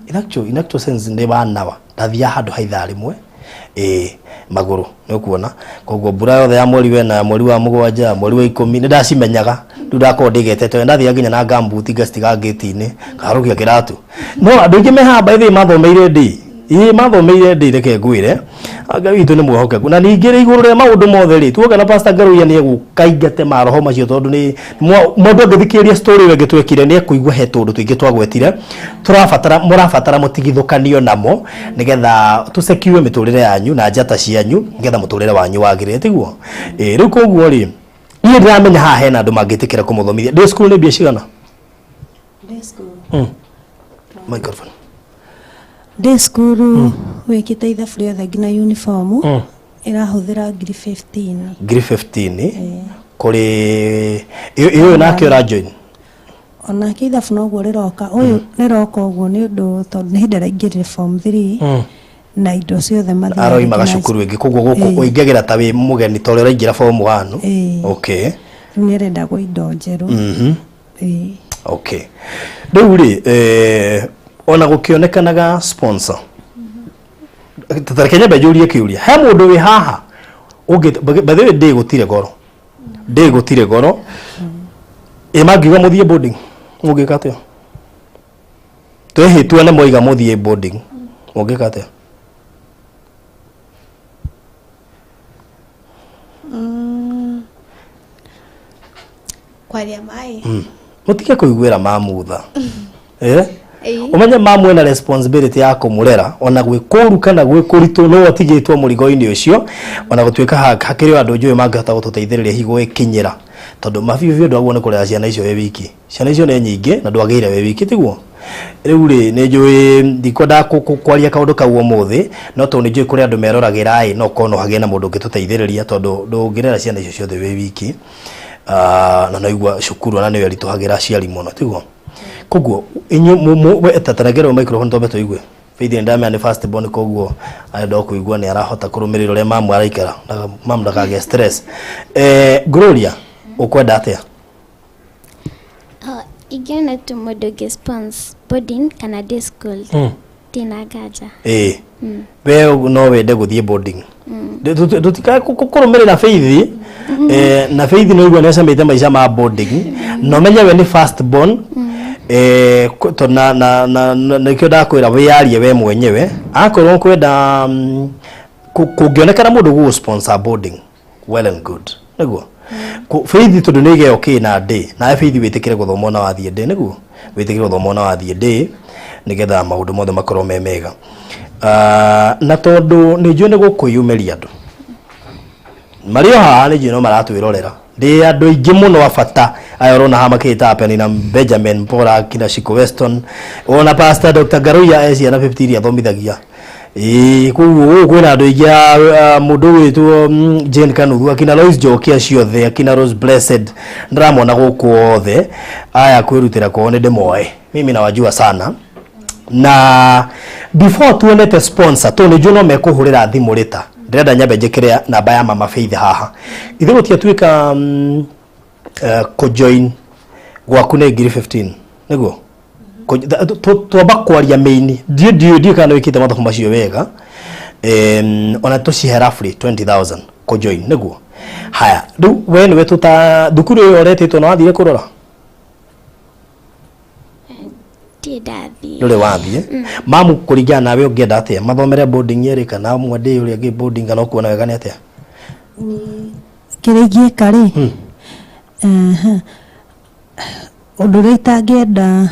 A: in actual sense ne banawa ndathia handu haitha rimwe maguru ni kuona koguo mbura yothe ya mweri wena mweri wa mugwanja mweri wa 10 ni ndacimenyaga ndako ndigete ndathia nginya na gambuti ngastiga gate-ini karukia kiratu no andu ingi mehamba ithi mathomeire ndi mathomeire ndi reke ngwire anga witu ni mwohokeku na ningire iguru ria maundu mothe ri tuoka na pastor Garuya ni egukaingate maroho macio tondu ni mundu angithikiria story we ngitwekire ni ekuigwa he tundu twingi twagwetire murabatara mutigithukanio namo nigetha tusekiwe miturire yanyu na njata cianyu nigetha muturire wanyu wagire tiguo riu koguo ri ni ndiramenya haha hena andu mangitikira kumuthomithia day school ni biashigana
J: day school
A: microphone
J: day school wikite ithabu riothe ngina uniform irahuthira ngiri 15 kuri iyo nake ura join ona ke ithabu noguo riroka uyu riroka uguo ni undu tondu ni hindi raingirire form 3 na indo ciothe mathiaga
A: aroimaga cukuru ingi koguo guku uingagira ta wi mugeni tore uraingira form 1 okay
J: ni renda go indo njeru
A: okay riu ri ona gukionekanaga sponsor tatarekenya bejurie kiuria he mundu wi haha bathe ndi gutire goro magiga muthie boarding mugikate twehitwa na moiga muthie boarding mugikate
I: kwaria mai
A: mutige kuiguira mamutha umenya mamu ena responsibility ya kumurera ona gwikuru kana gwikuritu no atigitwo murigo-ini ucio ona gutwika hakiri andu njui mangihota gututeithiriria higo ikinyira tondu mabibi ndu agwo kurera ciana icio we wiki ciana icio ni nyingi na ndwagire we wiki tiguo riu ri ni njui ndikwenda kwaria kaundu kau umuthi no to ni njui kuri andu meroragira no kono hagie na mundu ngituteithiriria tondu ndungirera ciana icio ciothe we wiki na naigua cukuru na ni weri tuhagira ciari muno tiguo koguo inyu tataragero microphone tobe toigwe Faith ndame ni first born koguo ado kuigua ni arahota kurumirira ule mamu araikara mamu ndakage stress Gloria ukwenda atia
K: igena to modoge sponsor boarding kana day school tina gaja we
A: no wende guthie boarding dutika kurumirira Faith na Faith no igwa nesa mete maisha ma boarding no menya we ni first born to na kioda kwira we yarie we mwenyewe akorwo kwenda kugionekana mundu gu sponsor boarding well and good niguo Faith to nige okay na day na Faith witikire guthoma na wathie day niguo witikire guthoma na wathie day nigetha maundu mothe makorwo me mega na tondu ni njui ni gukuyumeria andu mario haha ni njui no maratwirorera ndi andu ingi muno abata ayorona hamakita apeni na Benjamin Pora kina Shiko Weston ona pastor Dr. Garuya esi ana 50 ya thomithagia kuguo kwina andu ingi mundu witu Jane Kanuthu akina Lois Jokia ciothe akina Rose Blessed ndramona guku othe aya kwirutira ko ni ndimoe mimi nawajua sana na before tuonete sponsor to ni juno mekuhurira thimu rita ndenda nyambe njikire namba ya mama Faith haha ithe gutia twika ko join gwaku ne ngiri 15 niguo twamba kwaria main dio kana wikite mathabu macio wega ona tucihera free 20,000 ko join niguo haya riu we niwe tuta thukuru yo oretitwo na wathire kurora ndure wathie mamu kuringana nawe ungienda atia mathomere boarding yeri kana mwende uri ngi boarding kana kuona wega ni atia
J: kirigie kari undu rita ngenda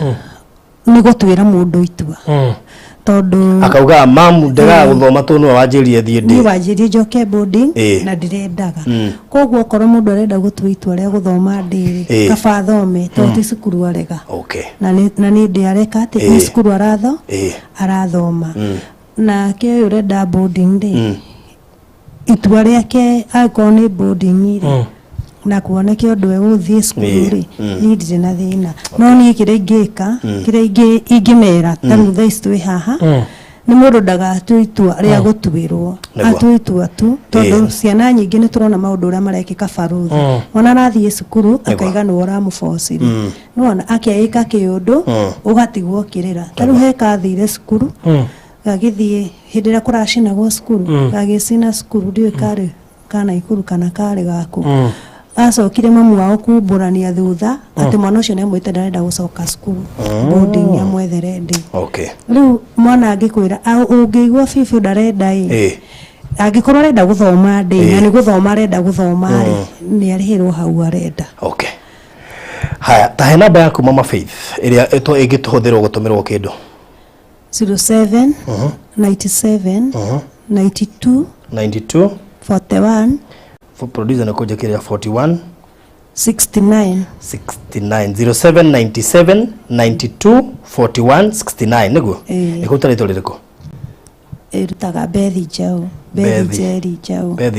J: ni gutwira mundu itua tondu
A: akauga mamu ndega guthoma tu no wanjirie thie ndi
J: ni wanjirie njoke boarding na ndirendaga koguo korwo mundu arenda gutua itua ria guthoma ndi kaba thome tondu cukuru arega na ni ndi areka ati ni cukuru arathoma na ke urenda boarding ndi itua riake akorwo ni boarding ri na kuoneke undu we uthie cukuru ri ni ndire na thina no ni kire ingika kire ingimera taru thaici twi haha nĩ mũndũ ndagatue itua rĩa gũtuĩrwo atue itua tu tondũ ciana nyingĩ nĩ tũrona maũndũ ũrĩa marekĩka baruthi mwana arathiĩ cukuru akaiga nĩ ũramũbocire nĩwona akĩĩka kĩũndũ ũgatigwo kĩrĩra tarĩu heka athire cukuru gagĩthiĩ hĩndĩ ĩrĩa kũracinagwo cukuru gagĩcina cukuru ndiũĩ karĩ kana ikuru kana karĩ gaku acokire mamu wao kumbũrania thutha atĩ mwana ũcio nĩamwĩte ndarenda gũcoka cukuru boarding amwethere ndĩ rĩu mwana angĩkwĩra ũngĩigua bibiũ ndarenda angĩkorwo arenda gũthoma ndĩ na nĩ gũthoma arenda gũthoma nĩ arĩhĩrwo hau arenda
A: haya tahe namba yaku mama Faith ĩrĩa ĩngĩtũhũthĩrwo gũtũmĩrwo kĩndũ
J: 07 97 92 41
A: for producer nakuja 41
J: 69
A: 0797 92 41 69 niguo ikutarĩtwo rĩrĩkũ
J: irutaga Bethi Njau Bethi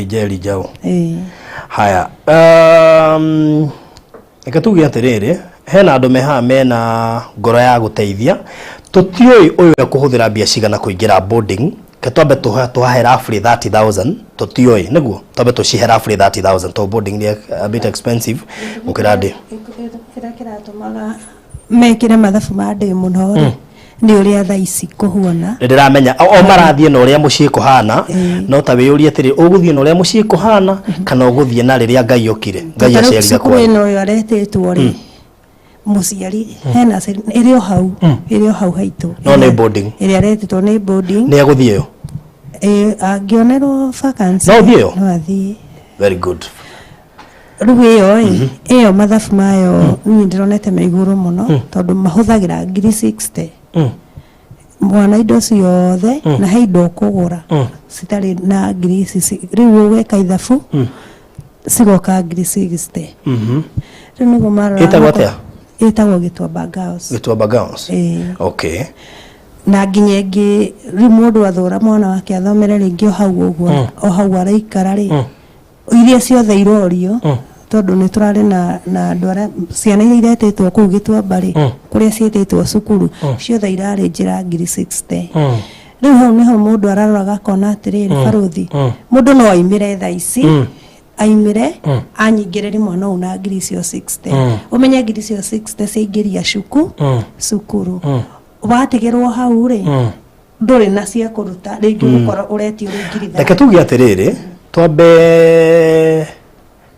A: Njeri Njau haya ikatugia atĩrĩrĩ hena andũ meha mena ngoro ya gũteithia tũtiũĩ ũyũ ekũhũthĩra mbia cigana kũingĩra boarding ketwambe tuhahe roughly 30,000 tũtiũĩ niguo twambe tũcihe roughly 30,000 to boarding ni a bit expensive gũkĩra ndĩ
J: kĩratũmaga mekĩre mathabu ma ndĩ mũno nĩ ũrĩa thaa ici kũhuona
A: ndĩramenya o marathiĩ na ũrĩa mũciĩ kũhana no ta wĩyũrie atĩrĩ ũgũthiĩ na ũrĩa mũciĩ kũhana kana ũgũthiĩ na rĩrĩa Ngai okire Ngai aciarire kwa
J: ĩno ũyũ aretĩtwo rĩ mũciari hena ĩrĩ o hau haitũ
A: no nĩ boarding
J: ĩrĩa aretĩtwo nĩ boarding
A: nĩ agũthiĩ yo
J: angĩonerwo vacancy
A: no thiĩ yo
J: no athiĩ
A: very good
J: rĩu ĩyo mathabu mayo niĩ ndĩronete me igũrũ mũno tondũ mahũthagĩra ngiri 60 mwana indo ciothe na he indo kũgũra citarĩ na ngiri ici rĩu ũgeka ithabu cigoka ngiri 60 rĩu nĩguo marora ĩtagwo Gĩtuamba Girls
A: okay
J: na nginya ĩngĩ rĩu mũndũ athũra mwana wake athomere rĩngĩ o hau ũguo o hau araikara rĩ iria ciothe irorio tondũ nĩ tũrarĩ na andũ arĩa ciana iria iretĩtwo kũu Gĩtuamba rĩ kũrĩa ciĩtĩtwo cukuru ciothe irarĩ njĩra ngiri 60 rĩu hau nĩho mũndũ araroraga akona atĩrĩrĩ baruthi mũndũ no aimĩre thaa ici aimĩre anyingĩrĩre mwana ũyũ na ngiri icio 60 ũmenye ngiri icio 60 ciaingĩria cukuru watigĩrwo hau rĩ ndũrĩ na cia kũruta rĩngĩ ũkora ũretio ngiri 30
A: reke tuge atĩrĩrĩ twambe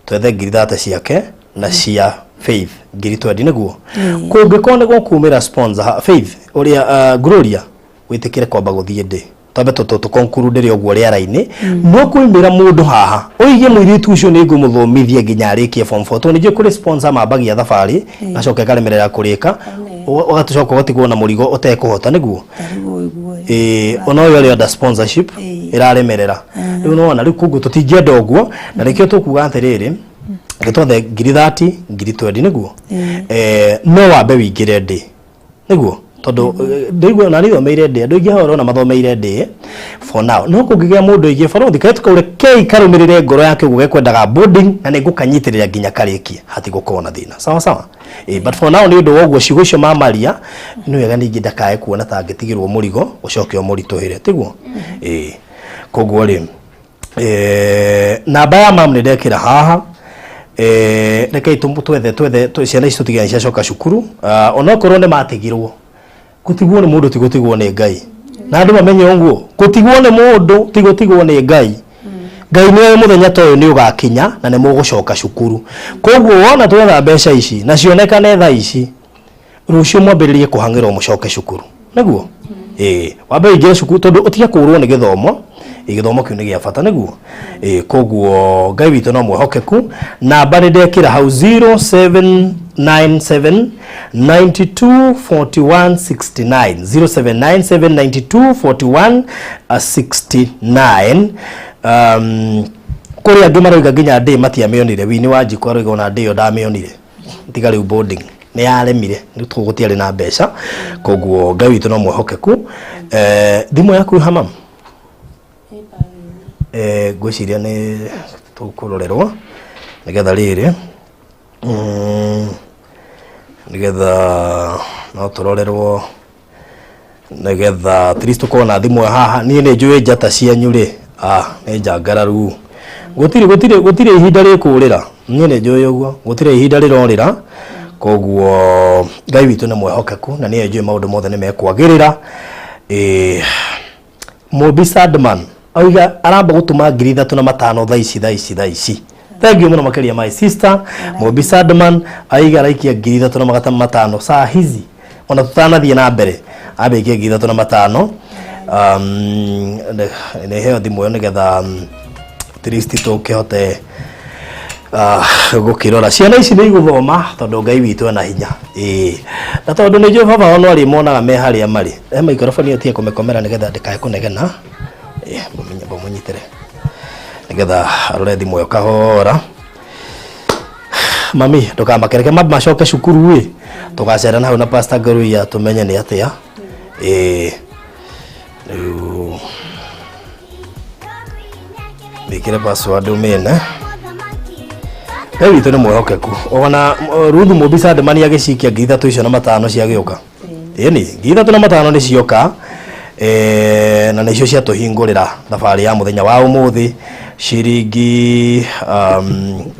A: twethe ngiri 30 ciake na cia Faith ngiri 20 nĩguo kũngĩkorwo nĩ gũkumĩra sponsor Faith ũrĩa Gloria wĩtĩkĩre kwamba gũthiĩ ndĩ twambe tũkonkuru ndĩrĩ ũguo rĩera-inĩ no kũimĩra mũndũ haha ũige mũirĩtu ũcio nĩ ngũmũthomithia nginya arĩkie form 4 to nĩjue kũrĩ sponsor mambagia thabarĩ gacoka karemerera kũrĩka ũgatucoka ũgatigwo na mũrigo ũtekũhota nĩguo ona ũyũ arĩ under sponsorship ĩraremerera rĩu nĩwona rĩu kũguo tũtingĩenda ũguo na nĩkĩo tũkuga atĩrĩrĩ gĩtwathe ngiri 30 ngiri 20 nĩguo no wambe wĩingĩre ndĩ nĩguo tondũ ndĩigua na nĩthomeire ndĩ andũ aingĩ hao na mathomeire ndĩ for now no kũngĩgĩa mũndũ aingĩ barothi kaĩ tukaure kei karũmĩrĩre ngoro yake ũguo gekwendaga boarding na nĩngũkanyitĩrĩra nginya karĩkie hatigũkorwo na thĩna sawa but for now nĩ ũndũ wa ũguo ciugo icio mamaria nĩ wega ningĩ ndakae kuona ta angĩtigĩrwo mũrigo ũcoke mũritũhĩre tiguo koguo rĩ namba ya mam nĩndekĩra haha rekei twethe ciana ici tũtigane ciacoka cukuru onokorwo nĩ matigirwo gũtigwo nĩ mũndũ ti gũtigwo nĩ Ngai na andũ mamenye ũguo gũtigwo nĩ mũndũ ti gũtigwo nĩ Ngai Ngai nĩ mũthenya ta ũyũ nĩ ũgakinya na nĩ mũgũcoka cukuru koguo wona twetha mbeca ici na cionekane thaa ici rũciũ mwambĩrĩrie kũhang'ĩrwo mũcoke cukuru nĩguo wambe ingĩre cukuru tondũ ũtige kũrwo nĩ gĩthomo gĩthomo kĩu nĩ gĩa bata nĩguo koguo Ngai witũ no mwĩhokeku namba nĩ ndekĩra hau 0797 92 41 69 0797 92 41 69 kũrĩ angĩ maroiga nginya ndĩ matiamĩonire wini wa njiko aroiga ona ndĩ yo ndamĩonire tiga rĩu boarding nĩ yaremire nĩ tũgũtiarĩ na mbeca koguo Ngai witũ no mwĩhokeku thimũ yaku hamam ngwĩciria nĩ tũkũrorerwo nĩgetha rĩrĩ nĩgetha no tũrorerwo negetha at least ukona thimwe haha nie ne njue njata cianyu ri ne njangararu gutire ihinda rikurira nie ne njue uguo gutire ihinda rirorira koguo Ngai witu ni mwehokeku na nie njue maundu mothe ni mekwagirira Mobi Sadman auga aramba gutuma 3,500 thaa ici thank you muno makeria my sister Mobi Sadman aiga raikia 3,500 saa hizi ona tutanathie na mbere abekie 3,500 ne heo thimu yo nigetha tristi tukihote gukirora ciana ici ni iguthoma tondu Ngai witu ena hinya na tondu ni Jehova ono ari monaga me haria mari microphone yotie kumekomera nigetha ndikae kunegena munyitire nigetha arore thimu yo kahora mami ndukamakereke macoke cukuru tugacera na hau na Pastor Garuya tumenye ni atia nikire password umene Ngai witu ni mwehokeku ona Ruth Mobi Sadman agicikia 3,500 ciagioka ni 3,500 ni cioka na nicio cia tuhingurira thabari ya muthenya wa umuthi ciringi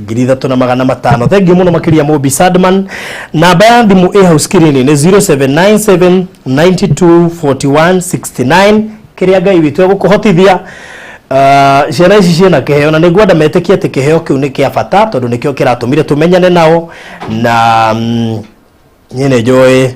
A: 3,500 thank you muno makiria Mobi Sadman namba ya thimu hau screen ni 0797 92 41 69 kiria Ngai witu egukuhotithia ciana ici ciena kiheo na niguo ndametekia ati kiheo kiu ni kia bata tondu nikio kiratumire tumenyane nao na nyene njoi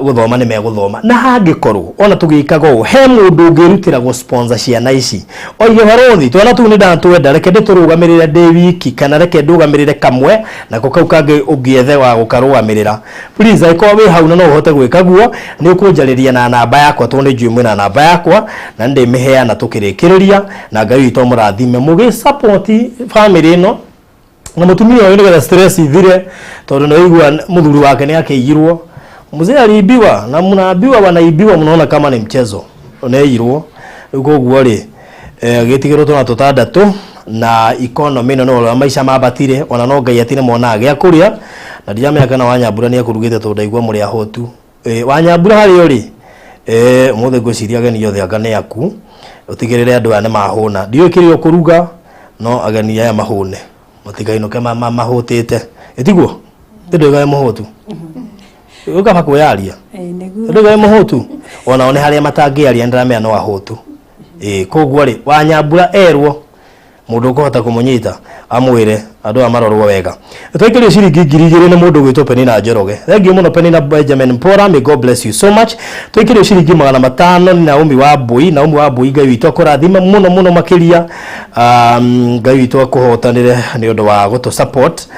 A: guthoma ni meguthoma na hangikorwo ona tugikaga u he mundu ngirutira go sponsor ciana ici oige harothi twana tu ni ndatwenda reke nditurugamirire ndi wiki kana reke ndugamirire kamwe na ko kau kangi ungiethe wa gukarugamirira please aiko we hau na no uhote gwika guo ni ukunjariria na namba yakwa tondu njui mwina namba yakwa na ndi miheana tukirikiriria na Ngai witu murathime mugi support family ino na mutumia uyu nigetha stress ithire tondu no igua muthuri wake ni akeiyirwo mzee aliibiwa na mnaambiwa wanaibiwa mnaona kama ni mchezo unairwo ugoguo ri gitigiro tuna tutandatu na economy no maisha mabatire ona no Ngai atine mona gya kuria na ndiamenya kana Wanyambura ni akurugite tondu igwa muri ahotu Wanyambura hari uri muthe ngwiciria ageni yothe agane yaku utigirire andu ane mahuna ndio kirio kuruga no ageni aya mahune mutigainoke mahutite etiguo ndio ga mahutu ukaba kuyaria nduga muhutu ona one haria matangiaria ndiramenya no ahotu koguo ri Wanyambura erwo mundu kuhota kumunyita amwire andu amarorwo wega twaikirio ciringi 2,000 na mundu gwitwo Penina Njoroge thank you muno Penina Benjamin Mpora may God bless you so much twaikirio ciringi 500 na Naomi wa Mbui Ngai witu akurathima muno makiria Ngai witu akuhotanire ni undu wa gutu support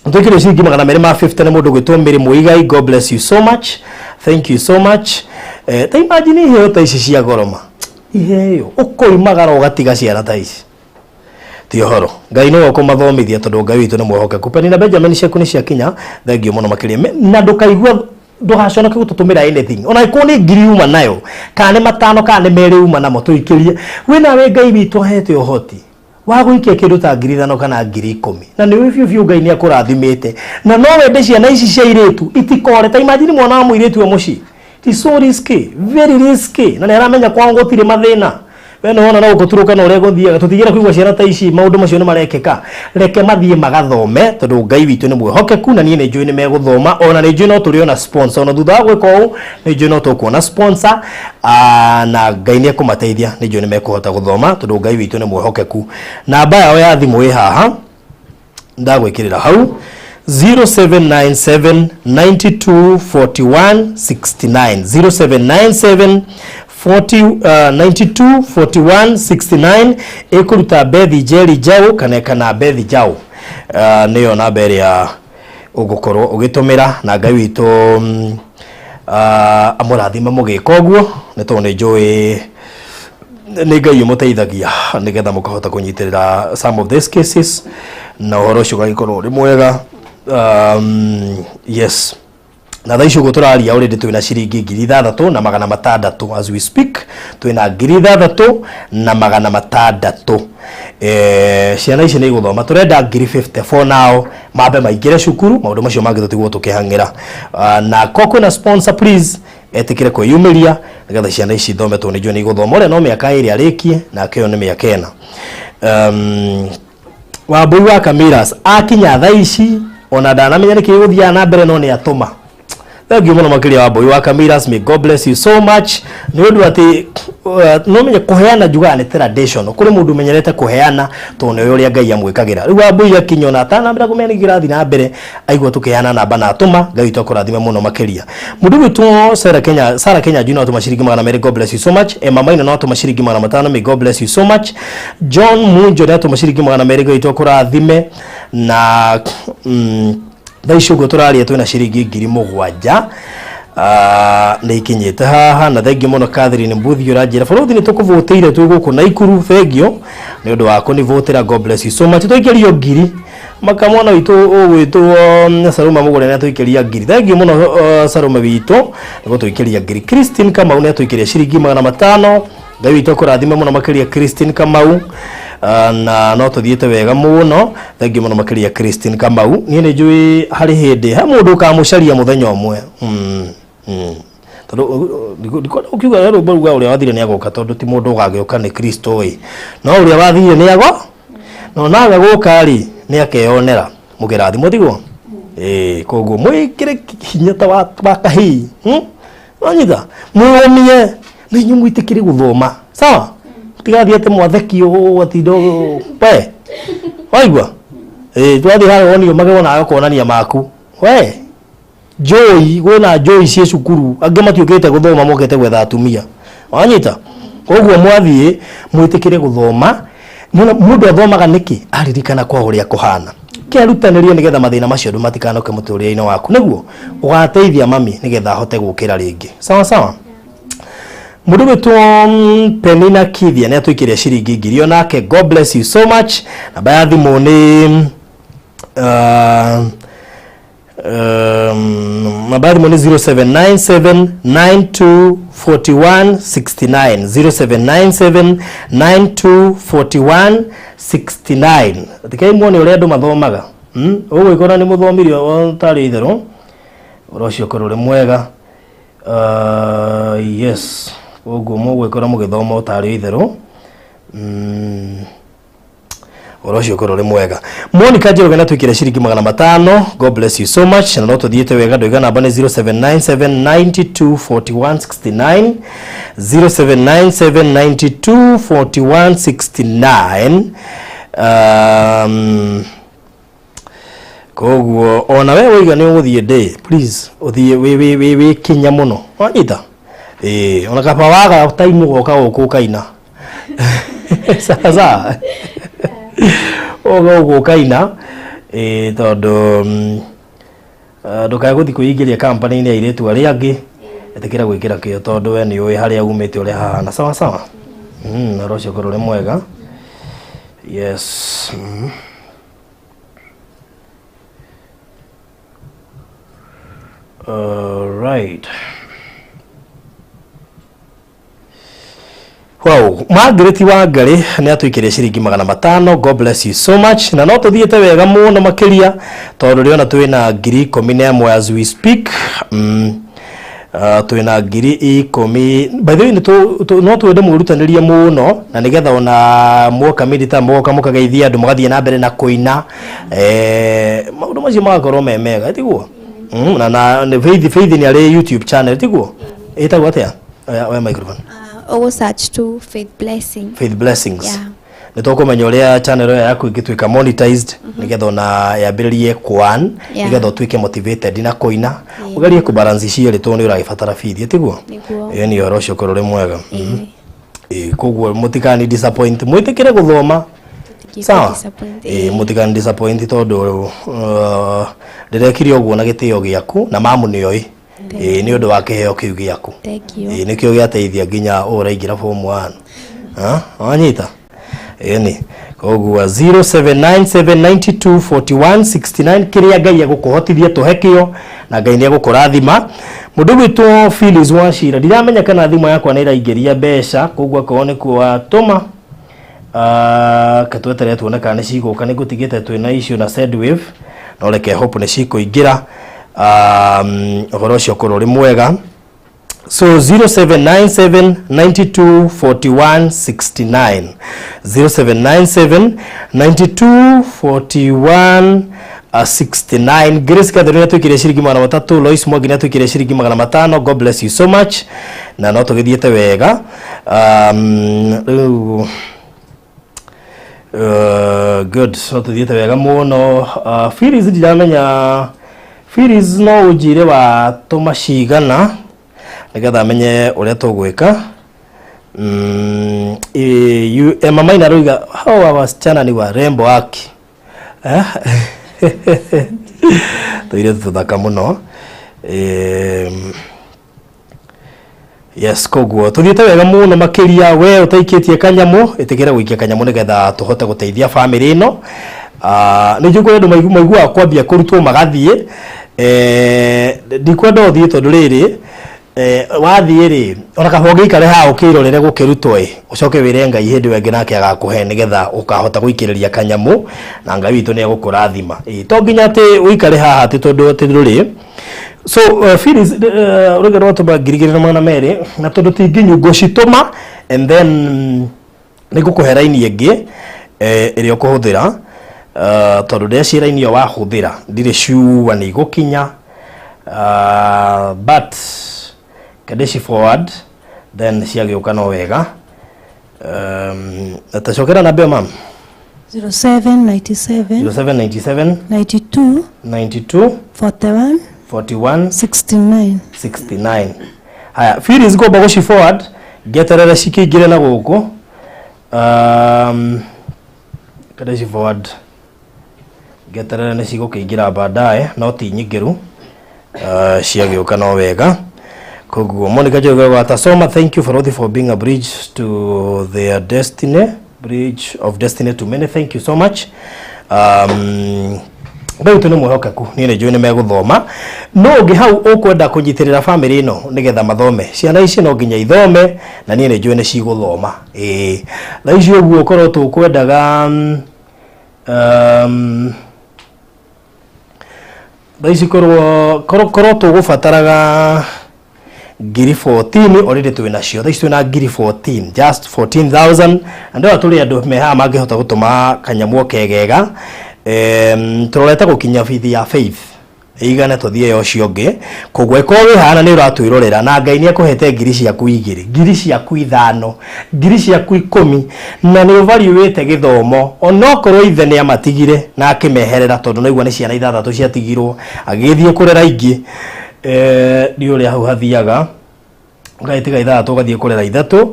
A: Ndokire ciringi 250 na mundu gwitwo Mary Muigai God bless you so much thank you so much ta imagine hiyo ta ici cia goroma iheyo ukoimagara ugatiga ciana ta ici ti horo Ngai no kumathomithia tondu Ngai witu ni mwehokeku Penina Benjamin ciaku ni cia kinya thank you muno makiria na ndukaigua nduhacona gututumira anything ona iko ni ngiri uma nayo kana matano kana meri uma namo tuikirie wina we Ngai witu hete uhoti waguikia kindu ta 5,000 kana 10,000 na ni wifyu Ngai ni akurathimite na no wende ciana ici cia iretu itikore ta imagine mwana wa muiretu wa muci ti so risky very risky na ni aramenya kwa ngotire mathina we no ona no guturuka no rego thia tutigira kuigwa ciana ta ici maundu macio ni marekeka reke mathie magathome tondu Ngai witu ni mwehokeku na nie ni njui ni meguthoma ona ni njui no turiona sponsor ona thutha wa gwika uu ni njui no tukuona sponsor na Ngai ni akumateithia ni njui ni mekuhota guthoma tondu Ngai witu ni mwehokeku namba yao ya thimu ĩ haha ndagwikirira hau 0797 92 41 69 0797 92 41 69 ikuruta Bethi Jerry Jau kana Bethi Jau niyo namba ya ugukorwo ugitumira na Ngai witu amurathima mugika uguo ni tondu njui ni Ngai umuteithagia nigetha mukahota kunyitirira some of these cases na uhoro ucio gagikorwo ri mwega yes na thaa icio go turaria already twina ciringi 6,000 na 600 as we speak, twina 6,000 na 600. Ciana ici nĩ igũthoma, turenda 54 nao mambe maingĩre cukuru, maũndũ macio mangĩ tũtigwo tũkĩhang'ĩra. Na koko na sponsor please etikire kwĩyumĩria nĩgetha ciana ici ithometwo nĩ nĩ igũthoma. Ũrĩa no mĩaka ĩrĩ arĩkie na kĩo nĩ mĩaka 4. Wambui wa Kamiras akinya thaa ici ona ndanamenya nĩkĩ gũthiaga na mbere no nĩ atũma. Thank you muno makĩria Wambui wa Kamiras, may God bless you so much. Nĩ ũndũ atĩ no menye kũheana njugaga nĩ tradition, kũrĩ mũndũ menyerete kũheana to nĩ ũrĩa Ngai amwĩkagĩra. Rĩu Wambui akinya na atanambĩra kũmenya nĩkĩrathiĩ na mbere aigua tũkĩheana namba na atũma, Ngai tũkũrathime mũno makĩria. Mũndũ witũ Sarah Kenya Junior atũma ciringi 200, God bless you so much. Emma Maina no atũma ciringi 500, may God bless you so much. John Munjo atũma ciringi 200, Ngai tũkũrathime. Na thaa icio go tũraria twĩna ciringi 7,000 nĩ ikinyĩte haha. Na thengi mũno Catherine Mbuthi ũranjĩra bũrũri nĩ tũkũvũtĩire twĩ gũkũ Naikuru, thengio nĩ ũndũ wa kũnivũtĩra, God bless you so much. Tũikĩrio ngiri makamwana witũ ũgwĩtwo Saloma Mũgũre nĩ tũikĩria ngiri, thengio mũno Saloma witũ nĩguo tũikĩria ngiri. Christine Kamau nĩ tũikĩria ciringi 500, Ngai witũ kũrathime mũno makĩria Christine Kamau. Na no tuthiete wega mũno, thengi mũno makĩria Christine Kamau. Niĩ nĩ njũĩ harĩ hĩndĩ ha mũndũ ũkamũcaria mũthenya ũmwe tondũ ukiuga rũmbo ruga ũrĩa wathire nĩ agoka, tondũ ti mũndũ ũgagĩũka nĩ Kristo ĩ, no ũrĩa wathire nĩ ago no nawe gũka rĩ nĩ akeyonera mũgerathimo thigwo. Koguo mwĩkĩre hinya ta wa kahii wanyita mwĩomie nĩ inyuĩ mwĩtĩkĩre gũthoma, sawa? Tigathi ate mwatheki watindo we waigua twathi haha wonio magegona agakonania maku we Joy gwena Joy cie cukuru angĩ matiũkĩte gũthoma mokete gwetha atumia wanyita. Koguo mwathie mwĩtĩkĩre gũthoma, mũndũ athomaga nĩkĩ aririkana kwa ũrĩa kũhana, kĩarutanĩrie nĩgetha mathĩna macio ndũ matikanoke mũtũrĩre-inĩ waku, nĩguo ũgateithia mami nĩgetha ahote gũkĩra rĩngĩ, sawa sawa. Mũndũ witũ Penina Kithia nĩ atũikĩria ciringi 1,000 onake, God bless you so much. Namba ya thimũ nĩ namba ya thimũ nĩ 0797924169 0797924169. Tikai muone ũrĩa andũ mathomaga ũgwĩkora nĩ mũthomire ũtarĩ itherũ ũrocio korwo ũrĩ mwega. Yes, oguo mũgwĩkora mũgĩthoma ũtarĩ itherũ ũrocio korwo ũrĩ mwega. Monica Njoroge na twĩkĩre ciringi 500, God bless you so much. Na no tũthiĩte wega, ndũiga namba nĩ 0797924169 0797924169. Koguo ona we wĩiga nĩ ũgũthiĩ day please ũthiĩ wĩ kinya mũno wanyita. Ona kaba waga time goka gũkũ kaina sasa ogo kaina tondũ ndũkae gũthiĩ kwĩingĩria company-inĩ ya airĩtu arĩa angĩ, etĩkĩra gwĩkĩra kĩo tondũ we nĩ ũĩ harĩa umĩte ũrĩa hahana, sawa sawa. Ũrocio korwo ũrĩ mwega. Yes. Right. Wow, Margaret Wangari nĩ atũikĩria ciringi 500, God bless you so much. Na no tũthiĩte wega mũno makĩria tondũ rĩo na twĩna 11,000 as we speak. Twĩna 10,000. By the way no twende mwĩrutanĩrie mũno na nĩgetha ona mwoka milita mwoka mũkageithia andũ magathiĩ na mbere na kũina maũndũ macio magakorwo me mega tiguo. Na Faith ni ale YouTube channel tiguo etagwo atia we microphone
I: search to Faith Blessings.
A: Yeah. Nĩtũkũmenya ũrĩa channel yaku ĩngĩtuĩka monetized nĩgetha ona yambĩrĩrie kwan nĩgetha ũtuĩke motivated na kũina ũgerie kũbalance cierĩ tondũ nĩ ũragĩbatara feed tiguo. Ni ũhoro ũcio ũkorwo ũrĩ mwega. Koguo mũtikani disappoint, mwĩtĩkĩre gũthoma sawa. Mũtikani disappoint tondũ ndĩrekire ũguo na gĩtĩo gĩaku na mamu nĩoĩ nĩ ũndũ wa kĩheo kĩu gĩaku. Nĩkĩo gĩateithia nginya ũraingĩra form 1 wanyita. Ni koguo 0797924169 kiria ngai agukuhotithia tuhekio na ngai ni agukurathima. Mundu witwo Phyllis Wachira ndiramenya kana thimu yakwa ni iraingiria mbeca koguo ko ni kuatuma katwetere tuone kana ni ciguka ni gutigite twina issue na Sendwave no reke hope ni cikuingira uhoro ucio kururi mwega. So 0797924169 0797924169 Grace Catherine tukire shiringi 300 Lois Mwagina tukire shiringi 500. God bless you so much na no tugithiete wega. Good, so tugithiete wega muno. Phyllis ndiramenya Phyllis no ujire wa tomashigana nigetha amenye uria tugwika. Mama ina roiga hawa wasichana ni warembo wake tuire tuthaka muno. Yes, koguo tuthiete wega muno makiria we utaikitie kanyamu itikira gwikia kanyamu nigetha tuhote guteithia family ino. Ni njugwe ndu maigua kwambia kurutwo magathie ndikwenda uthie tondu riri wathie ri ona kahonge ikare ha ukirorere gukirutwo ucoke wire ngai hindi wengi nake agakuhe nigetha ukahota guikiriria kanyamu na ngai witu ni agukurathima to nginya ati uikare haha ati tondu ati ruri. So Phyllis urugero tuba girigirira mwana mere na tondu tinginyu gucituma and then nigukuhera ini ingi iri ukuhuthira tondu ndecira ini wahuthira ndire sure ni gukinya but kadeshi forward then ciagiuka no wega. Atacokera na bia mam
J: 0797 92 41 69. Haya Phyllis go bagoshi forward geterere cikigire na guku kadeshi forward geterere ni cigukiingira baadaye no ti nyigiru ciagiuka no wega. Koguo Monica Joga watasoma, thank you for being a bridge to their destiny, bridge of destiny to many. Thank you so much. Bau tune muhokaku ni ne joine meguthoma no ngi hau ukwenda kunyitirira family ino nigetha mathome ciana ici no nginya ithome na ni ne joine ciguthoma na icio guo korwo tukwendaga baisi korwo tugubataraga ngiri 14 already twina cio tha icio na ngiri 14 just 14,000 ando aturi andu meha mangihota gutuma kanyamu kegega turorete gukinya bithi ya faith igane tuthie yo cionge kogwe ko wi hana ni uratwirorera na ngai ni akuhete ngiri ciaku 2 ngiri ciaku 5 ngiri ciaku 10 na ni uvaluate githomo onokorwo ithe ni amatigire na akimeherera tondu noigwa ni ciana 6 ciatigirwo agithie kurera ingi ndi uria hau hathiaga ngaitiga 3 gathie kurera 3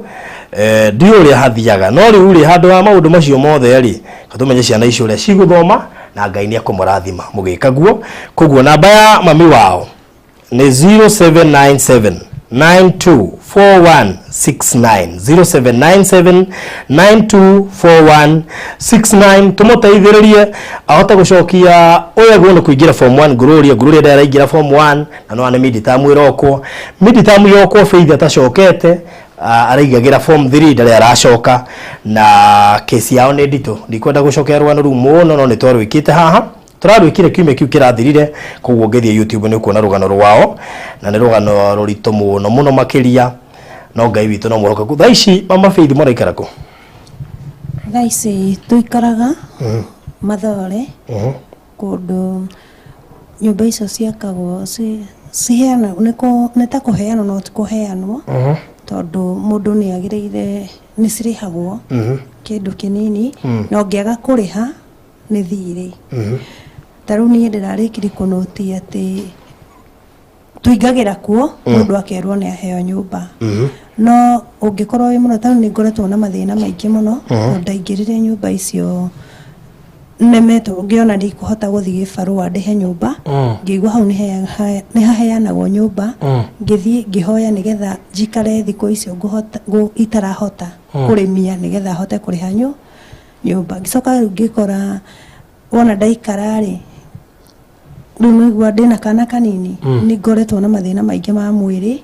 J: ndi uria hathiaga no riu ri handu wa maundu macio mothe ri katumenye ciana icio uria ciguthoma na ngai ni akumurathima mugikaguo. Koguo namba ya mami wao ni 0797 924169 0797924169 tumuteithiririe ahota gucokia uya gwono kuingira form 1 Gloria ndara ingira form 1 na no ane midterm iroko faith atacokete araigagira form 3 ndare aracoka na kesi yao ni ndito ndikwenda gucokera rwano ru muno no ni twarwikite haha turarwikire kiume kiu kirathirire koguo ngethie YouTube ni kuona rugano rwao na ni rugano rurito muno makiria no ngai witu no muroka ku thaici mama faith muraikara ku thaici tuikaraga mathore kundu nyumba icio ciakagwo ciheana nita kuheanwo no tikuheanwo tondu mundu ni agirire ni cirihagwo kindu kinini no ngiaga kuriha ni thiri taru ni ndirarikiri kunoti ati tuingagira kuo mundu akerwo ni aheo nyumba no ungikorwo wi muno taru ni ngoretwo na mathina maingi muno ndaingirire nyumba icio nemeto ngiona ndi kuhota guthii gibarua ndihe nyumba ngigwa hau ni haheanagwo nyumba ngithii ngihoya nigetha njikare thiko icio nguhota itarahota kurimia nigetha hote kuriha nyumba gicoka riu ngikora wona ndaikara ri riu nigua ndina kana kanini ni ngoretwo na mathina maingi ma mwiri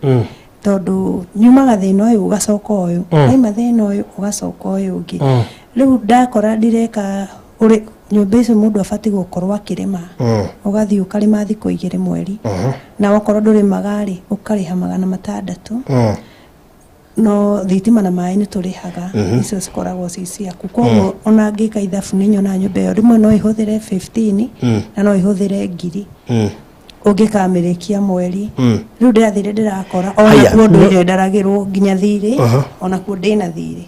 J: tondu nyumaga thina uyu ugacoka uyu naima thina uyu ugacoka uyu ungi riu ndakora ndireka uri nyumba icio mundu abati gukorwo akirima ugathii ukarima thikũ 2 mweri na wakorwo ndurimaga ri ukariha $600 no thitima na maĩ niturihaga icio cikoragwo ciaku koguo ona ngika ithabu ni nyona nyumba iyo rimwe no ihuthire 15 na no ihuthire 1000 ungikamerekia mweri riu ndirathire ndirakora ona kuo ndire ndaragirwo nginya thiri ona kuo ndina thiri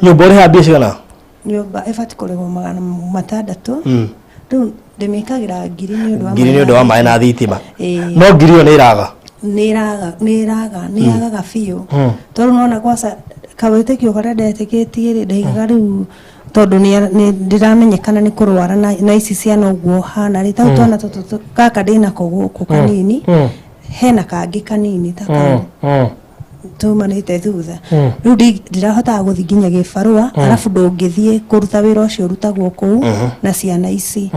A: nyumba uri habia cigana
J: nyumba ifati kurigwo $600 riu ndimikagira ngiri
A: ni undu wa maĩ na thitima no ngiri iyo ni iraga
J: niraga biũ tondu nona kwaca kawitikio karia ndetikitie ri ndaigaga riu tondu ni ndiramenyekana ni kurwara na ici ciana uguo hana ri tau twana tutu kaka ndina koguku kanini hena kangi kanini takau tumanite thutha riu ndirahota guthi nginya gibarua arafu ndungithie kuruta wira ucio rutagwo kuu na ciana ici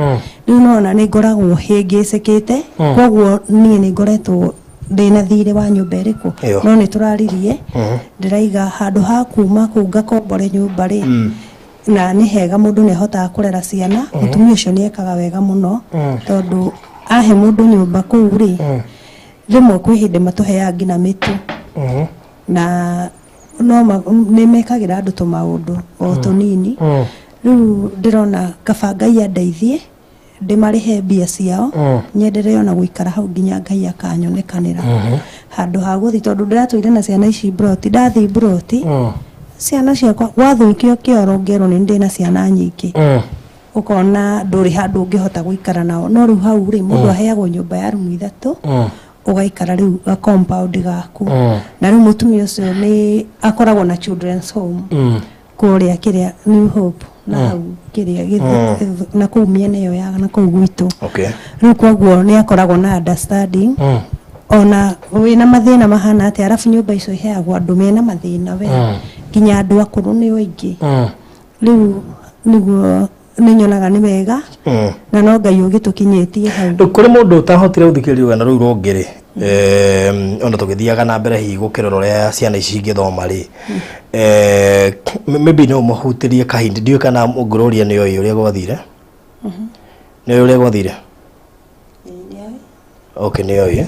J: riu nona ni ngoragwo hingicikite koguo nie ni ngoretwo ndina thire wa nyumba iriku no ni turaririe ndiraiga handu ha kuma ku ngakombore nyumba ri na ni hega mundu ni hotaga kurera ciana mutumia ucio ni ekaga wega muno tondu ahe mundu nyumba ku ri rimwe kwi hindi matuheaga ngina mitu na no ni mekagira andu tu maundu o tunini riu ndirona kabanga ia ndeithie ndimarihe mbia ciao nyendereo na guikara hau nginya Ngai akanyonekanira handu ha guthi tondu ndiratwire na ciana ici broti ndathi broti ciana ciakwa wathukio kioro ngero ni ndina ciana nyingi ukona nduri handu ungihota guikara nao no riu hau ri mundu aheagwo nyumba ya rumu 3 ugaikara riu ga compound gaku na riu mutumia ucio ni akoragwo na children's home kuria kiria New Hope na hau kiria na kuu miene yo ya na kuu gwitu riu koguo ni akoragwo na understanding ona wina mathina mahana ati arafu nyumba icio iheagwo andu mena mathina we nginya andu akuru ni oingi riu niguo ninyonaga ni wega na no Ngai ugitukinyitie hau
A: kuri mundu utahotire uthikiririo gana riu rongere ona tugithiaga na mbere hi gukirororea ciana ici ngithoma ri maybe no muhutirie kahindi ndio kana Gloria ni oyo uria gwathire ni uria gwathire okay ni oyo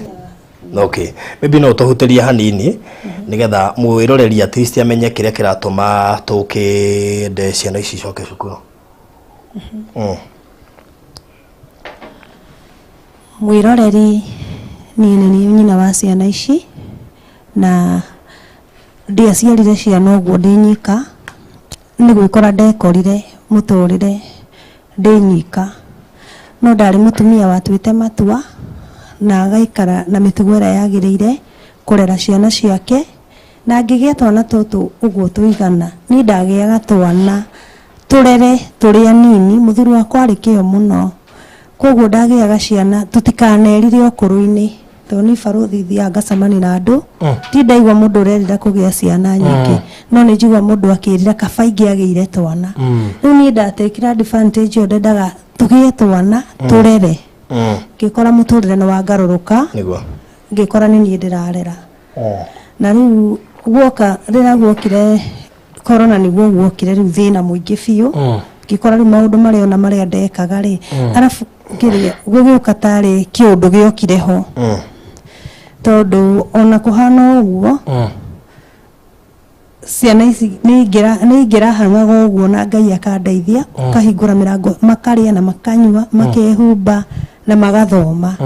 A: okay maybe no tuhutirie hanini nigetha mwiroreri at least amenye kiria kiratuma tukinde ciana ici coke cukuru
J: mwiroreri ni nyina wa ciana ici na ndiaciarire ciana uguo ndinyika ni gwikora ndekorire muturire ndinyika no ndari mutumia watwite matua na agaikara na mitugo ĩrĩa yagĩrĩire kurera ciana ciake na ngĩgĩa twana tũtũ uguo tuigana ni ndagĩaga twana turere turi anini muthuri wakwa ari kĩo muno koguo ndagĩaga ciana tutikanerire ũkũrũ-inĩ to ni baruthi thia ngacamani na andu ti ndaigua mundu urerira kugia ciana nyingi no ni njigua mundu akirira kabaingi agire twana riu ni ndatekira advantage yo ndendaga tugie twana turere ngikora muturire no wangaruruka
A: niguo
J: ngikora ni nie ndirarera na riu guoka rira guokire corona niguo guokire riu thina muingi biu ngikora riu maundu maria ona maria ndekaga ri arafu ngiria gugiuka tari kiundu giokire ho tondu ona kuhana uguo ciana ici ni ngira hangaga uguo na Ngai akandeithia kahingura mirango makaria na makanyua makehumba na magathoma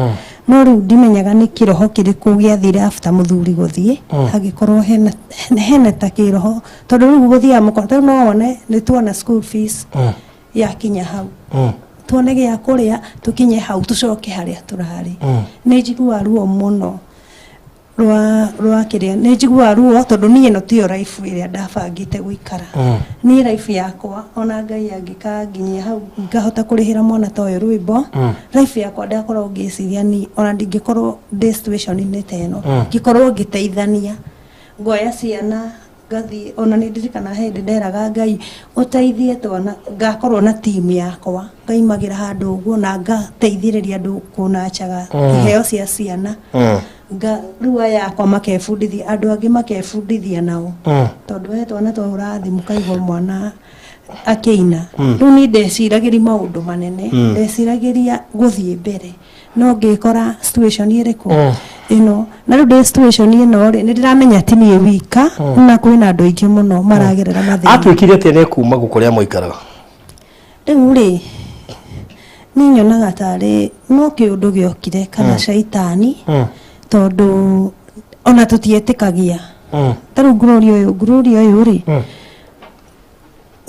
J: no riu ndimenyaga ni kiroho kiriku giathire after muthuri guthie hagikorwo hena ta kiroho tondu riu guthia mukota no one ni tuona school fees ya kinya hau tuone gia kuria tukinye hau tucoke haria turari ni njigua ruo muno rwa kiria ni njigua ruo tondu nie no tio life iria ndabangite guikara ni life yakwa ona Ngai angikanginyia hau ngahota kurihira mwana toyo rwimbo life yakwa ndakorwo ngiciria ni ona ndingikorwo situation ni teno ngikorwo ngiteithania ngoya ciana ngathi ona nä ndirikana hĩndĩ nderaga Ngai ũteithie twana ngakorwo na timu yakwa ngaimagä ra handå å guo na ngateithĩrĩria andũ kũnachaga iheo cia ciana rua yakwa makebundithia andũ angĩ makebundithia nao tondũ he twana twahũra thimũ kaigua mwana akĩina rĩu nĩ ndeciragĩria maũndũ manene ndeciragĩria gũthiĩ mbere no ngĩkora situation ĩrĩkũ ino na rĩu ndĩ situation ĩno rĩ nĩ ndĩramenya atĩ niĩ wika na kwĩna andũ aingĩ mũno maragerera mathĩna
A: atwĩkire atĩa nĩ kuma gũkũrĩa mũikaraga
J: rĩu rĩ nĩ nyonaga tarĩ no kĩũndũ gĩokire kana shaitani tondũ ona tũtietĩkagia tarĩu Gloria ũyũ rĩ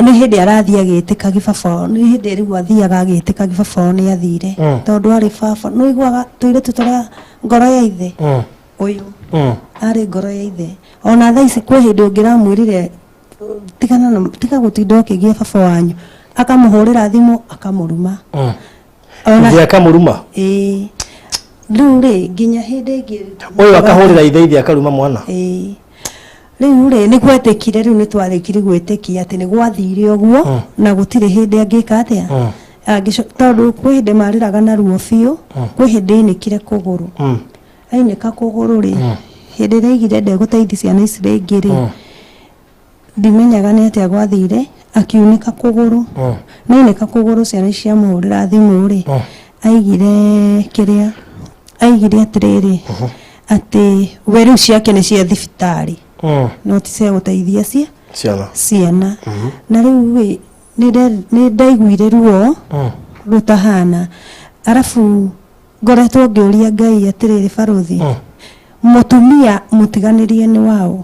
J: nĩ hĩndĩ arathiĩ agĩtĩkagia baba nĩ hĩndĩ rĩu athiaga agĩtĩkagia baba nĩ athire tondũ arĩ baba nĩ iguaga tũirĩtu tũrĩa ngoro ya ithe ũyũ arĩ ngoro ya ithe ona thaa ici kwĩ hĩndĩ ũngĩramwĩrire tiga gũtinda ũkĩgia baba wanyu akamũhũrĩra thimũ akamũruma
A: ona akamũruma
J: rĩu rĩ nginya hĩndĩ ĩngĩ
A: ũyũ akahũrĩra ithe akaruma mwana
J: rĩu rĩ nĩ gwetĩkire rĩu nĩ twarĩkire gwĩtĩkia atĩ nĩ gwathire ũguo na gũtirĩ hĩndĩ angĩka atĩa tondũ kwĩ hĩndĩ marĩraga na ruo biũ kwĩ hĩndĩ ainĩkire kũgũrũ ainĩka kũgũrũ rĩ hĩndĩ ĩrĩa aigire ndegũteithia ciana ici rĩngĩ rĩ ndimenyaga nĩ atĩa gwathire akiunĩka kũgũrũ nainĩka kũgũrũ ciana ici ciamũhũrĩra thimũ rĩ aigire atĩrĩrĩ atĩ we rĩu ciake nĩ cia thibitarĩ no ti cia gũteithia ciana na rĩu nĩ ndaiguire ruo rũtahana arabu ngoretwo ngĩũria Ngai atĩrĩrĩ Baruthi mũtumia mũtiganĩrie nĩ wao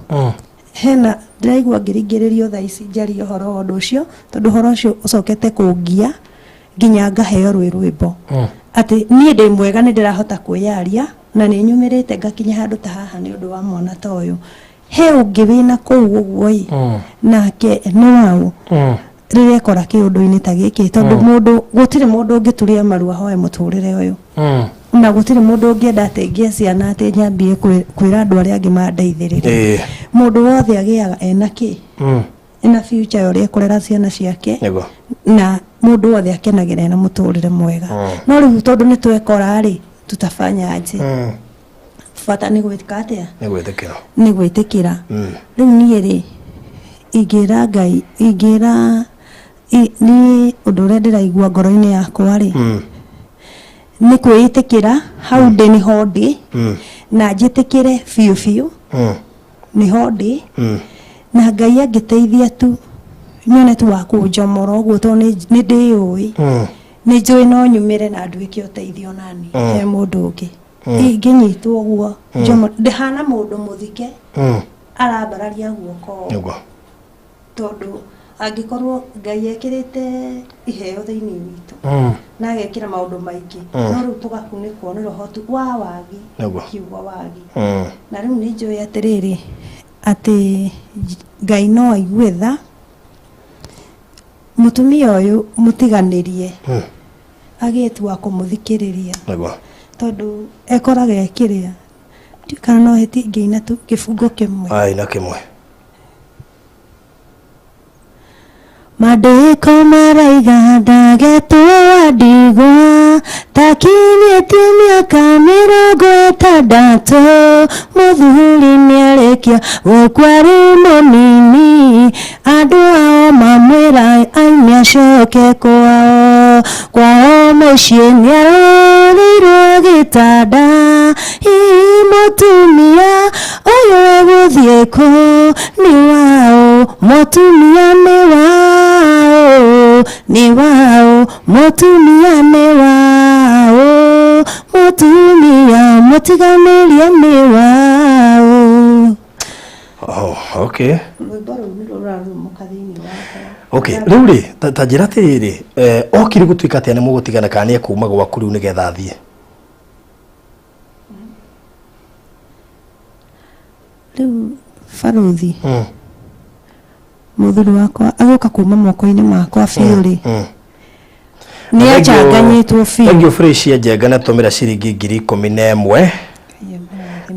J: hena ndĩraigua ngĩringĩrĩrio thaa ici njarie ũhoro wa ũndũ ũcio tondũ ũhoro ũcio ũcokete kũngia nginya ngaheo rwĩmbo atĩ niĩ ndĩ mwega nĩ ndĩrahota kwĩyaria na nĩ nyumĩrĩte ngakinya handũ ta haha nĩ ũndũ wa mwana ta ũyũ he ũngĩ wĩna kũu ũguo nake nĩ wao rĩrĩa ekora kĩũndũ-inĩ ta gĩkĩ tondũ gũtirĩ mũndũ ũngĩturia maru ahoe mũtũrĩre ũyũ na gũtirĩ mũndũ ũngĩenda ateithie ciana atĩ nyambie kwĩra andũ arĩa angĩ mandeithĩrĩrie mũndũ wothe agĩaga ena kĩ ena future ũrĩa ekũrera ciana ciake na mũndũ wothe akenagĩra na mũtũrĩre mwega no rĩu tondũ nĩ twekora rĩ tutafanya aje bata nĩ gwĩka atĩa nĩ gwĩtĩkĩra rĩu niĩ rĩ ingĩra Ngai nĩ ũndũ ũrĩa ndĩraigua ngoro-inĩ yakwa rĩ nĩ kwĩĩtĩkĩra hau ndĩ nĩho ndĩ na njĩtĩkĩre biũ nĩho ndĩ na Ngai angĩteithia tu nyone tu wa kũnjomora ũguo tondũ nĩ ndĩũĩ nĩ njũĩ no nyumĩre na nduĩke ũteithio nani he mũndũ ũngĩ ingĩnyitwo ũguo ndĩhana mũndũ mũthike arambararia guoko tondũ angĩkorwo Ngai ekĩrĩte iheo thĩinĩ witũ na agekĩra maũndũ maingĩ no rĩu tũgakunĩkwo nĩ roho tu wa wagi kiugo wagi na rĩu nĩ njũĩ atĩrĩrĩ atĩ Ngai no aigue tha mũtumia ũyũ mũtiganĩrie agĩtua kũmũthikĩrĩria tondũ ekoraga ekĩrĩa kana no heti ngĩina tu kĩbungo kĩmwe
A: na kĩmwe
J: Maandĩko maraiga ndagetwo ndigwa takinyĩtie mĩaka 60 mũthuri nĩarĩkia gũkua rĩ mũnini andũ ao mamwĩra aime acoke kwao mũciĩ nĩarorĩirwo gĩtanda mũtumia ũyũ egũthiĩ kũ nĩ wao mũtumia nĩ wao mũtumia nĩ wao mũtumia mũtiganĩrie nĩ wao
A: okay rĩu rĩ ta njĩra atĩrĩrĩ okire gũtuĩka atĩa nĩ mũgũtigana kana nĩ ekuma gwaku rĩu nĩgetha athiĩ
J: rĩu Baruthi mũthuri wakwa agĩũka kuma moko-inĩ makwa biũ rĩ nĩ acanganyĩtwo biũ
A: thank you Fresh Njenga na tũmĩra ciringi 11,000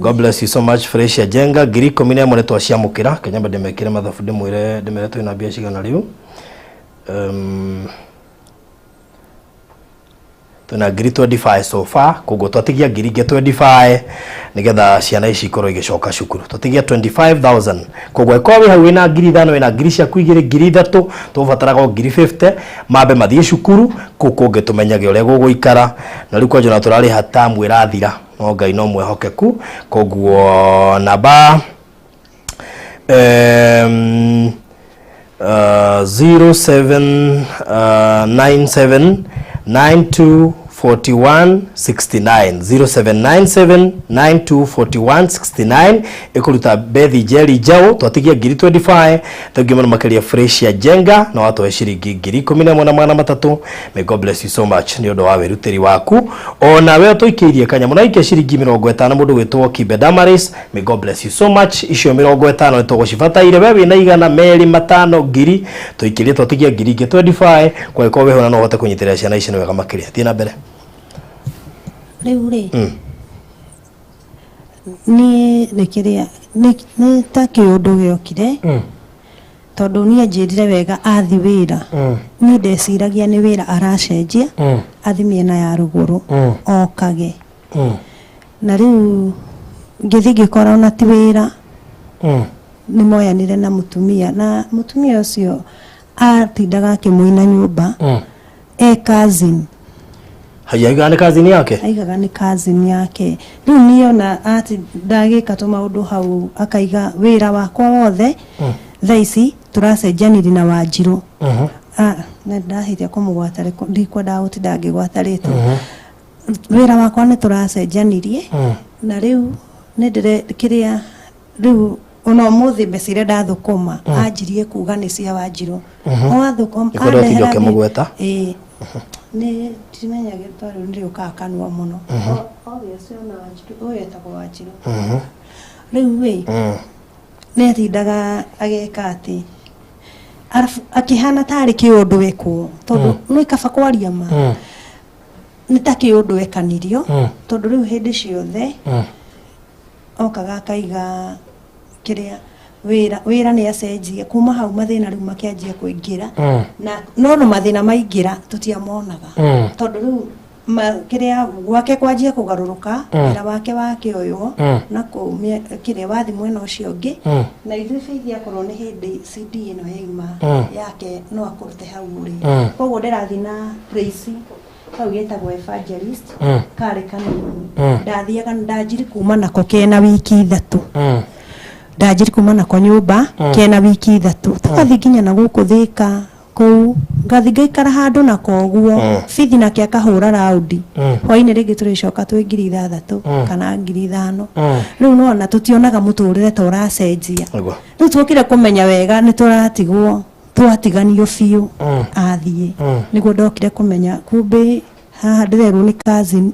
A: God bless you so much Felicia Jenga ngiri 11 nĩ twaciamũkĩra Kenya bade mekire mathabu ndĩmwĩre twĩna mbia cigana rĩu tuna ngiri 25 so far koguo twatigia ngiri ingĩ 25 nigetha ciana ici ikorwo igicoka cukuru twatigia 25,000 koguo ikowe hau ina ngiri 5 ina ngiri cia kuigire ngiri 3 tubataraga ngiri 50 mabe mathie cukuru kuko ngetumenyage uria guguikara na riu kwa jona turari hatamu irathira no ngai no mwehokeku koguo namba 0797 924169 ikuruta Bethi Jerry Jao twatigia ngiri 25 tugimana makeria Felicia Jenga na watu wa shiringi ngiri 11 may God bless you so much ni ondo wa weruteri waku ona we toikirie kanyamu na ike shiringi 50 mundu gwetwo Kibe Damaris may God bless you so much icio 50 nitwo cibataire wewe na igana meri matano ngiri toikirie twatigia ngiri 25 kwa iko we hona no hote kunyitira ciana ici ni wega makeria thina mbere
J: riu ri ni rekeria ni taki undu giokire tondu ni anjirire wega athi wira ni ndeciragia ni wira aracenjia athi miena ya ruguru okage na riu ngithi ngikora ona ti wira ni moyanire na mutumia ucio atindaga akimuina nyumba cousin
A: Haigaga ni kazini yake?
J: Haigaga ni kazini yake. Riu niona ati ndagika tu maundu hau akaiga wira wakwa wothe thaici turacenjaniri na Wanjiru. Na ndahitia kumugwatare ndikwa ndauti ndangigwatarite. Wira wakwa ni turacenjanirie na riu ni ndire kiria riu ono muthi becire ndathukuma anjirie kuga ni cia Wanjiru. O athukuma
A: alehe mugweta
J: ni timenyage twari ndi ukakanwa muno obviously na Wanjiru oyetagwo Wanjiru riu we ni atindaga ageka ati akihana tari kiundu wekwo tondu no ikaba kwaria ma ni ta kiundu wekanirio tondu riu hindi ciothe okaga kaiga kiria wira ni acenjia kuma hau mathina riu makianjia kuingira na no mathina maingira tutiamonaga tondu riu kiria gwake kwanjia kugaruruka wira wake oywo na kumia kiria wathi mwena ucio ungi na ithuithia korwo ni hindi CD ino yaima yake no akurute hau ri koguo ndirathi na praise hau yetagwo evangelist kare kanini ndathiaga ndajiri kuma nako kena wiki 3 ndajiri kuma nako nyumba kena wiki 3 tukathi nginya na guku thika kou ngathi ngaikara handu na koguo fithi na kia kahura raundi hwaini ringi turicoka twi ngiri 3 kana ngiri 5 riu no na tutionaga muturire ta uracenjia riu twokire kumenya wega ni turatigwo twatiganio fiu athie niguo ndokire kumenya kumbe haha ndireru ni cousin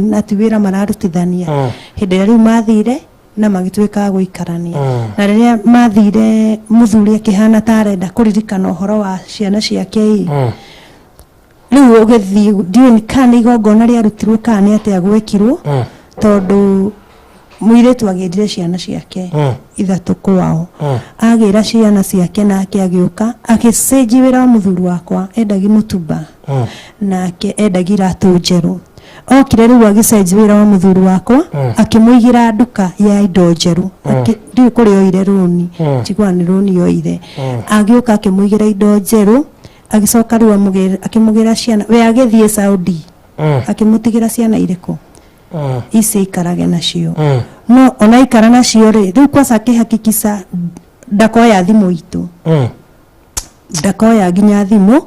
J: na tiwira mararutithania hindi riu mathire na magitwika guikarania na riria mathire muthuri akihana tarenda kuririkana uhoro wa ciana ciake riu ugethi ndioni kana igongona ria rutirwo kana ate agwekirwo tondu muiretu agendire ciana ciake ithatu kwao agira ciana ciake nake agiuka akicenji wira wa muthuri wakwa endagi mutumba nake endagi ratu njeru okire riu agicenji wira wa muthuri wakwa akimuigira nduka ya indo njeru ndi kuri oire runi chigwa ni runi oire agiuka akimuigira indo njeru agicoka riu akimugira ciana we agithie Saudi akimutigira ciana iriko isi ikarage nacio no ona ikara nacio ri riu kwa sake hakikisa ndakoya thimu itu ndakoya ginya thimu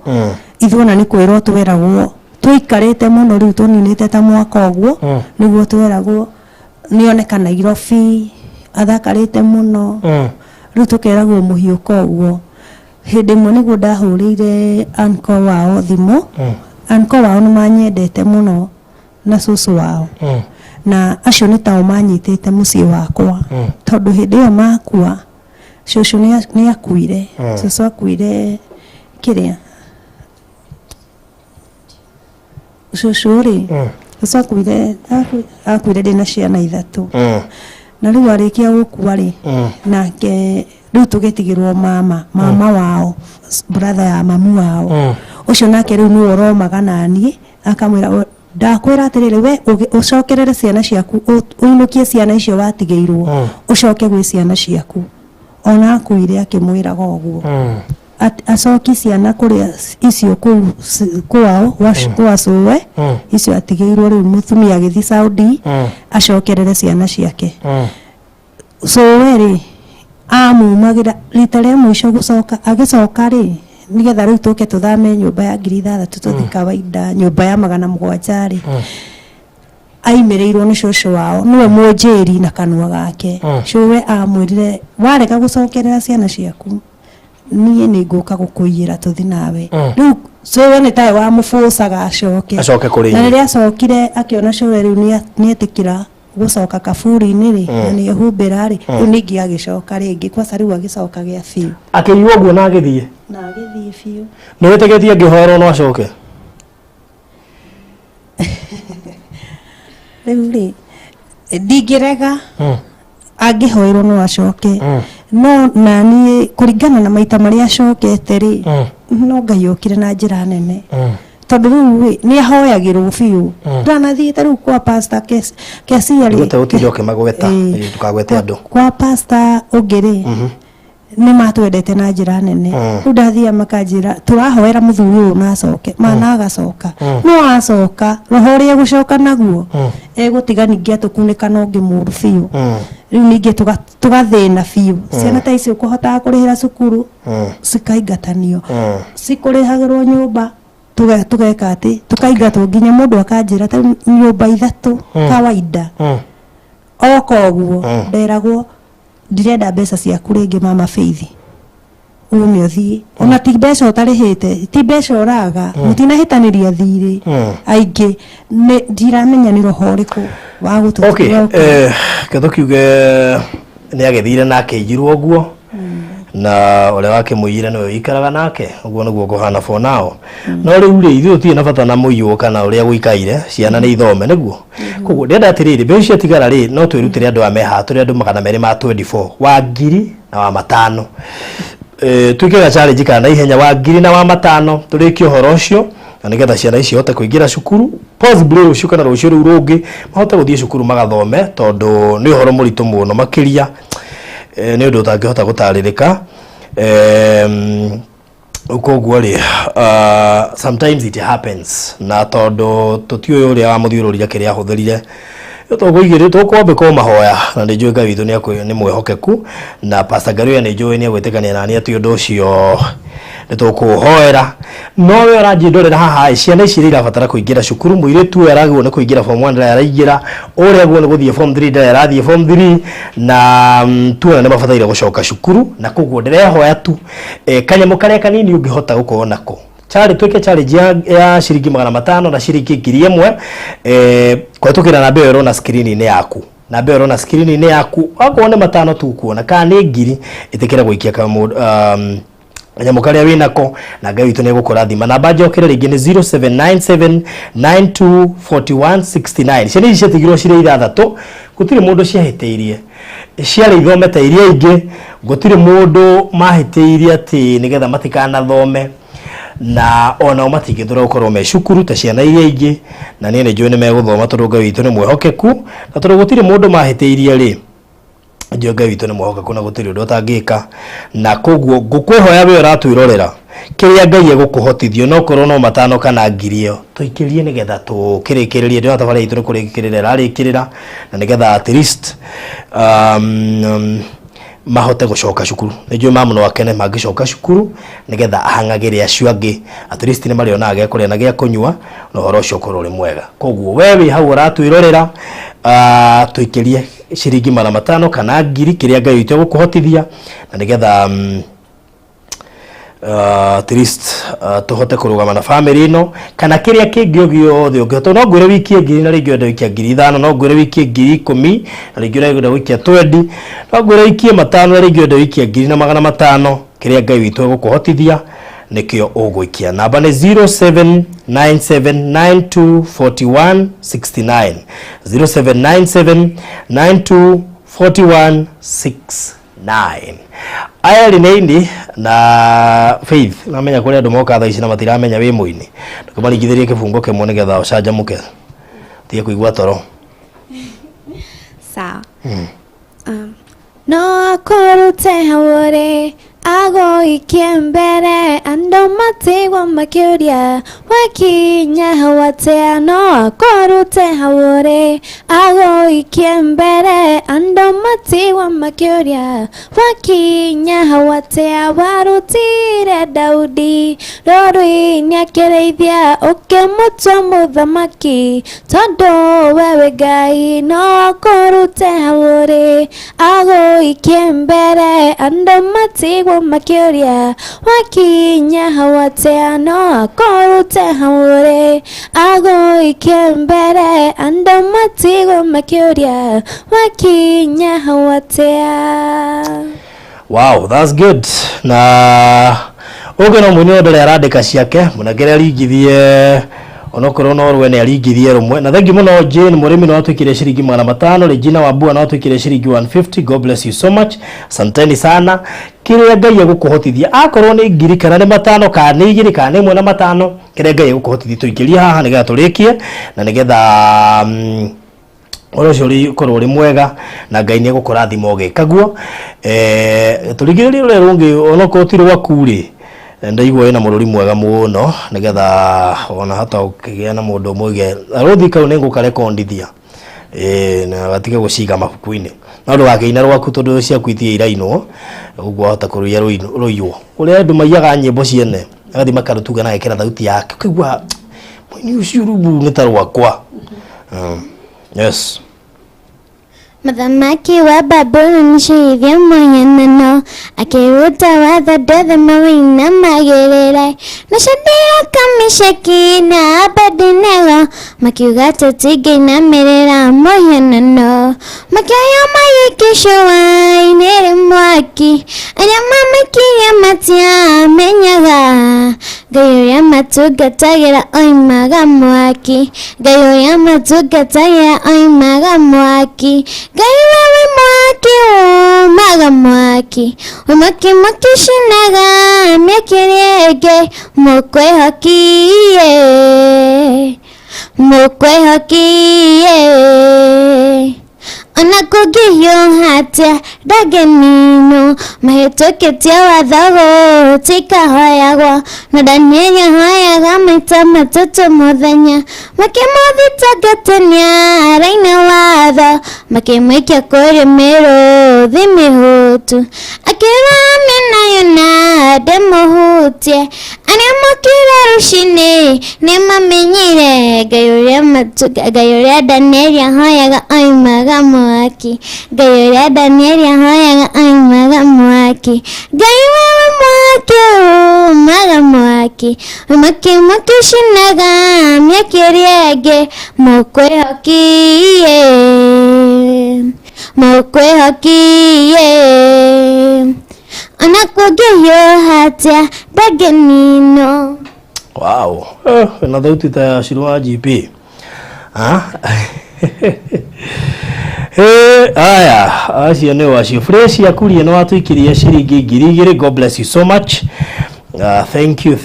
J: ithona ni kwirwo tweragwo tuikarite muno riu tuninite ta mwaka ogwo niguo tweragwo nioneka Nairobi athakarite muno riu tukeragwo muhiuko ogwo hindi mwe niguo ndahurire anko wao thimu anko wao nimanyendete muno na susu wao na acio ni tao manyitite mucii wakwa tondu hindi yo makua cucu ni akuire cucu akuire kiria cucu ri akuire ndina ciana 3 na riu arikia gukua ri nake riu tugetigirwo mama wao brother ya mami wao ucio nake riu ni oromaga nani akamwira ndakwira atiriri we ucokerere ciana ciaku uinukie ciana icio watigeirwo ucoke gwi ciana ciaku ona akuire akimwiraga uguo acoki ciana kuria icio kwao wacuwe icio atigeirwo riu mutumia agithi Saudi acokerere ciana ciake cuwe ri amumagira rita ria mwisho gucoka agicoka ri nigetha riu tuke tuthame nyumba ya 6,000 tuthi kawaida nyumba ya 700 ri aimereirwo ni cũcũ wao niwe mwonjeri na kanua gake cuwe amwirire warega gucokerera ciana ciaku niĩ nĩ ngũka gũkũiyĩra tũthi nawe rĩu cuwe nĩ tawe wamũbũcaga acoke kũrĩ na rĩrĩa acokire akĩona cuwe rĩu nĩetĩkĩra gũcoka kaburi-inĩ rĩ na nĩehumbĩra rĩ rĩu ningĩ agĩcoka rĩngĩ kwaca rĩu agĩcoka gĩa biũ
A: akĩiywo ũguo na agĩthiĩ
J: biũ
A: nĩ wĩtĩkĩtie angĩhoerwo no acoke
J: rĩu rĩ ndingĩrega angĩhoerwo no acoke no nani kuringana na maita maria acokete ri no Ngai okire na njira nene tondu riu ni ahoyagirwo biũ ndanathiĩte riu kwa pastor Kesia ri
A: gũtĩũtĩrĩ magweta ndukagwete andũ
J: kwa pastor ũngĩ ni matwendete na njira nene riu ndathia makanjira turahoera muthuri uyu na acoke mana agacoka no acoka roho ria gucoka naguo egutiga ningi atukunĩka no ngĩmũru biũ riu ningi tugathĩna biũ ciana ta icio kuhotaga kũrĩhĩra cukuru cikaingatanio cikũrĩhagĩrwo nyũmba tugeka ati tukaingatwo nginya mũndũ akanjĩra ta nyũmba 3 kawaida oka ũguo nderagwo ndirenda mbeca ciaku rĩngĩ mama Faith ume uthii ona ti mbeca utarĩhĩte ti mbeca ũraga mutinahĩtanĩria thirĩ aingĩ ndiramenya nĩ roho ũrĩkũ wa gũtũtũra
A: ketho kiuge nĩ agĩthire na akĩnjirwo ũguo na ũrĩa wake mũiyire nĩwe ikaraga nake ũguo nĩguo kũhana for now no rĩu rĩ ithuĩ tũtirĩ na bata na mũiywo kana ũrĩa gũikaire ciana nĩ ithome nĩguo koguo ndenda atĩrĩrĩ mbeca cia tigara rĩ no twĩrutĩre andũ ameha tũrĩ andũ 200 ma 24 wa 1000 na wa 5 twĩkĩga challenge kana ihenya wa 1000 na wa 5 tũrĩkie ũhoro ũcio na nĩgetha ciana ici hote kũingĩra cukuru possibly rũciũ kana rũciũ rũu rũngĩ mahote gũthiĩ cukuru magathome tondũ nĩ ũhoro mũritũ mũno makĩria nĩ ũndũ ũtangĩhota gũtarĩrĩka koguo rĩ sometimes it happens na tondũ tũtiũĩ ũrĩa wamũthiũrũria kĩrĩa ahũthĩrire tũkũigĩrĩ tũkwambĩka mahoya na nĩ njũĩ Ngai witũ nĩ mwĩhokeku na Pastor Ngaruya nĩ njũĩ nĩ agwĩtĩkania nani atĩ ũndũ ũcio nĩ tũkũhoera no we ũranjĩ ndorera haha ciana ici irabatara kũingĩra cukuru mũirĩtu ũyũ aragĩrwo nĩ kũingĩra form 1 araingĩra ũrĩa guo nĩ gũthiĩ form 3 arathiĩ form 3 na tuona nĩ mabataire gũcoka cukuru na koguo ndĩrehoya tu kanyamũ karĩa kanini ũngĩhota gũkorwo nako twĩke challenge ya ciringi 500 na ciringi 1000 kũhetũkĩra namba ĩyo ũrona screen-inĩ yaku namba ĩyo ũrona screen-inĩ yaku akorwo nĩ 5 tu kuona kana nĩ 1000 ĩtĩkĩra gũikia kanyamũ karĩa wĩnako na Ngai witũ nĩ egũkũrathima namba njokere rĩngĩ nĩ 0797924169 ciana ici ciatigirwo cirĩ 6 gũtirĩ mũndũ ciahĩtĩirie ciarĩ ithome ta iria ingĩ gũtirĩ mũndũ mahĩtĩirie atĩ nĩgetha matikanathome na ona matingĩthũra gũkorwo me cukuru ta ciana iria ingĩ na niĩ nĩ njũĩ nĩ megũthoma tondũ Ngai witũ nĩ mwĩhokeku na tondũ gũtirĩ mũndũ mahĩtĩirie rĩ njũĩ Ngai witũ nĩ mwĩhokeku na gũtirĩ ũndũ ũtangĩka na koguo ngũkwĩhoya we ũratwĩrorera kĩrĩa Ngai egũkũhotithio no korwo no 5 kana 1000 tũikĩrie nĩgetha tũkĩrĩkĩrĩrie ndĩna tabarĩra itũ nĩ kũrĩkĩrĩra rarĩkĩrĩra na nĩgetha at least mahote gũcoka cukuru nĩ njũĩ mamu no akene mangĩcoka cukuru nĩgetha ahang'agĩre acio angĩ at least nĩ marĩonaga gĩa kũrĩa na gĩa kũnyua na ũhoro ũcio ũkorwo ũrĩ mwega koguo we wĩ hau ũratwĩrorera tũikĩrie ciringi 500 kana 1000 kĩrĩa Ngai witũ egũkũhotithia na nĩgetha at least tuhote kurugama na family ino kana kiria kingi giothe ungihota no ngwire wiki ngiri na ringi wenda wiki ngiri 5 no ngwire wiki ngiri 10 na ringi wenda wiki 20 no ngwire wiki 5 na ringi wenda wiki ngiri na 500 kiria Ngai witu egukuhotithia nikio ugwikia. Namba ni 0797924169 0797924169. Aya lineindi na Faith namenya kuri andu moka thaa ici na matiramenya wi muini ndikumarigithirie kifungo kimwe nigetha ucanjamuke tie kuigwa toro.
I: Sawa. No akorute hawore ago ikembere ando matigwa makiuria wakinya hawatea. No akorute hawore ago ikembere ando matigwa makiuria wakinya hawatea. Warutire Daudi rori nyakereithia ukimutwa muthamaki tondu wewe Ngai. No akorute hawore ago ikembere ando matigwa makiuria wakinya hawatea. No akorute hawore ago ikembere ando matigwa makiuria wakinya hawatea.
A: Wow, that's good. Na ogeno munyo ndore arandika ciake munagere aringithie onokorwo no rwe ne aringithie rumwe. Na thank you muno Jane murimi no atwikire shiringi 500, Regina Wambua no atwikire shiringi 150. God bless you so much. Asanteni sana. Kire Ngai gukuhotithia akorwo ni ngiri kana ni 5 kana ni 2 kana ni 1 na 5 kire Ngai gukuhotithia tuikiria haha nigetha turikie na nigetha oroshori korwo ri mwega na Ngai ni gukurathima ugikaguo. Turigiririe rure rungi onoko tirwa kuri ndaigwa ina mururi mwega muno nigetha ona hata ukigia na mundu mwige aruthika ni ngukarekondithia na gatige guciga mabuku-ini na ndu wageina rwaku tondu cia kwitie iraino uguo hota kuruya ruiyo uria andu maiyaga nyimbo ciene agathi makarutuga na gekera thauti yake kigwa mwini ucio rubu ni tarwakwa. Yes.
K: Muthamaki wa Babuloni cihithia mwenyenano akiruta watho ndothe mawĩinamagĩrĩre. Na Shadiraka Meshaki na Abedinego makiuga tũtingĩinamĩrĩra mũhianano. Makĩoya magĩikia icua-inĩ rĩa mwaki arĩa mamakirie matiamenyaga. Ngai ũrĩa matungatagĩra oimaga mwaki, Ngai ũrĩa matungatagĩra oimaga mwaki. Ngai wewe mwaki umaga mwaki umaki makishinaga mekirege mukwehokie ona kugihyo hatia dagenino mahetoketia wathago tikahoyagwa na Danieli hoyaga maita matatu muthenya makimuthitagatania raina watho makimwikia kuri miruthi mihutu akirame nayo na demuhutie aria mokire rucini ni mamenyire Ngai uria Danieli hoyaga oimaga mwaki, Ngai uria Danieli hoyaga oimaga mwaki. Ngai wewe mwaki umaga mwaki umaki makishinaga myakiriege mukwehokie ona kugihyo hatia dagenino.
A: Wow. Na thauti ta shirwa GP. Aya, acio ni wacio fresh yakurie no atwikirie shiringi 2,000. God bless you so much. Thank you.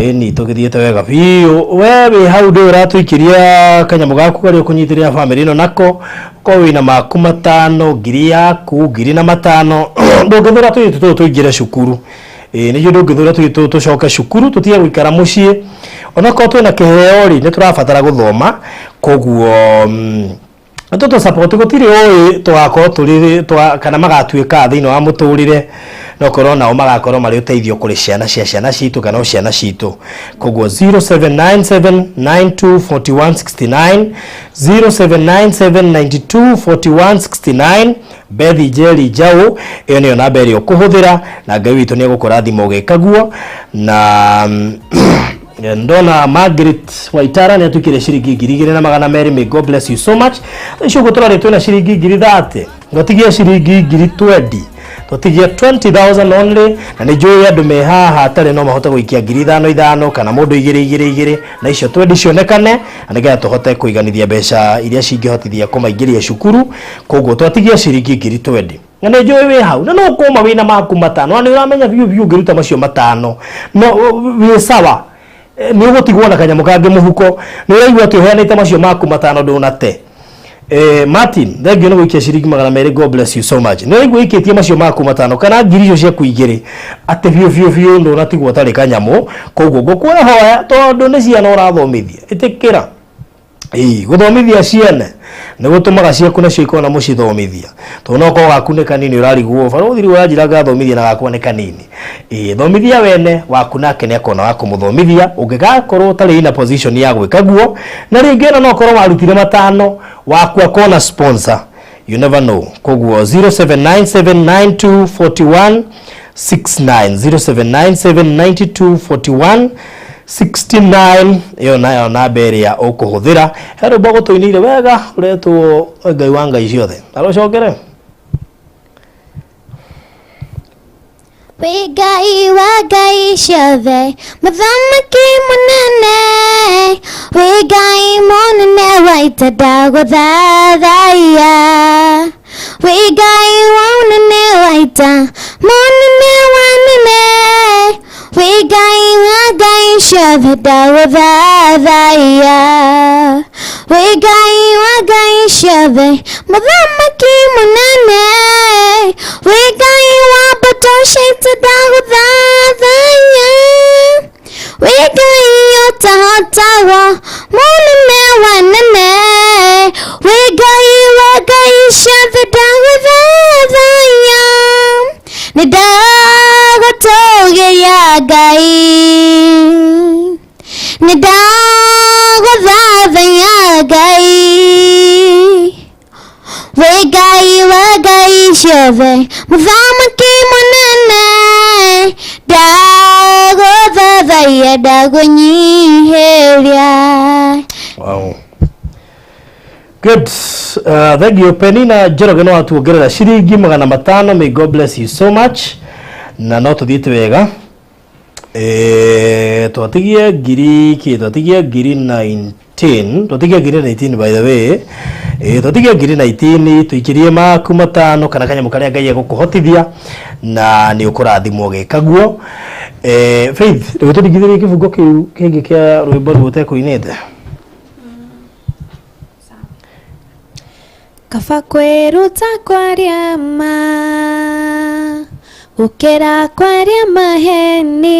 A: Ini tugithiete wega biu wewe hau ndu uratwikiria kanyamu gaku kari ukunyithiria family ino nako ko wina maku 5 ngiri yaku 2,500 ndungithura tuitu tuingire cukuru ni yo ndungithura tuitu tucoka cukuru tutie guikara mucii onako twina kiheo ri ni turabatara guthoma koguo toto support gutiri oi twako turi kana magatuika thiino wa muturire no corona o magakorwo mari uteithio kuri ciana citu kana ciana citu koguo 0797924169 0797924169 Bethi Jerry Jau iyo niyo namba ĩrĩa ukuhuthira na Ngai witu ni egukurathima ugikaguo na ndona Margaret Waitara ni atukire shiringi 2,200. May God bless you so much. Isho gutora retwe na shiringi 30. ngotigia ciringi ngiri 20 totigia 20,000 only na ni joy andu me haha tare no mahote guikia ngiri 5 kana mundu 2 na icio 20 cionekane anigetha tuhote kuiganithia mbeca iria cingihotithia kumaingiria cukuru koguo twatigia ciringi ngiri 20 na ni joy we hau na no kuma wina maku matano ni uramenya biu ngiruta macio matano no we sawa ni ugutigwo na kanyamu kange muhuko ni uraigua ati uheanite macio maku matano ndunate Martin thengio no guikia ciringi 200 God bless you so much ni uraigua ikitie macio maku matano kana ngiri icio cia kuigire ati biu ndunatigwo tari kanyamu koguo ngukwoya hoya tondu ni ciana urathomithia itikira guthomithia ciana ni gutumaga ciaku nacio ikona mucithomithia tona ko gaku ni kanini urarigwo barothiri uranjira gathomithia na gaku ni kanini thomithia wene waku nake ni akona wa kumuthomithia ungigakorwo tari ina position ya gwika guo na ringi no korwo warutire matano waku akona sponsor you never know koguo 0797924169 0797924169 iyo nayo na mbere ya ukuhuthira hero bogo toinire wega uretwo ngai wa ngai ciothe arocokere
K: we ngai wa ngai ciothe muthamaki munene we ngai munene waita ndaguthathaiya we ngai munene waita munene wanene we ngai wa ngai ciothe ndaguthathaiya we ngai wa ngai ciothe muthamaki munene we ngai wa mbũtũ ciaita ndaguthathaiya we ngai ũtahotagwo mũnene wanene we ngai wa ngai ciothe ndaguthathaiya nĩ ndagũtũũgĩria ngai nĩ ndagũthathaiya ngai we ngai wa ngai ciothe muthamaki munene ndaguthathaiya ndagũnyihiria.
A: Wow. Good. Thank you Penina Njoroge no atuongerera ciringi 500. May God bless you so much. Na no tuthiite wega. Twatigie ngiri 19. Twatigie ngiri 19 by the way. Twatigie ngiri 19 tuikirie maku matano kana kanyamu karia ngai gukuhotithia na ni ukurathimwo gikaguo. Faith rĩu tũringithĩrie kĩbungo kĩu kĩngĩ kĩa rwĩmbo rũu ũtekũinĩte.
I: Kaba kwĩruta kwaria ma gũkĩra kwaria maheni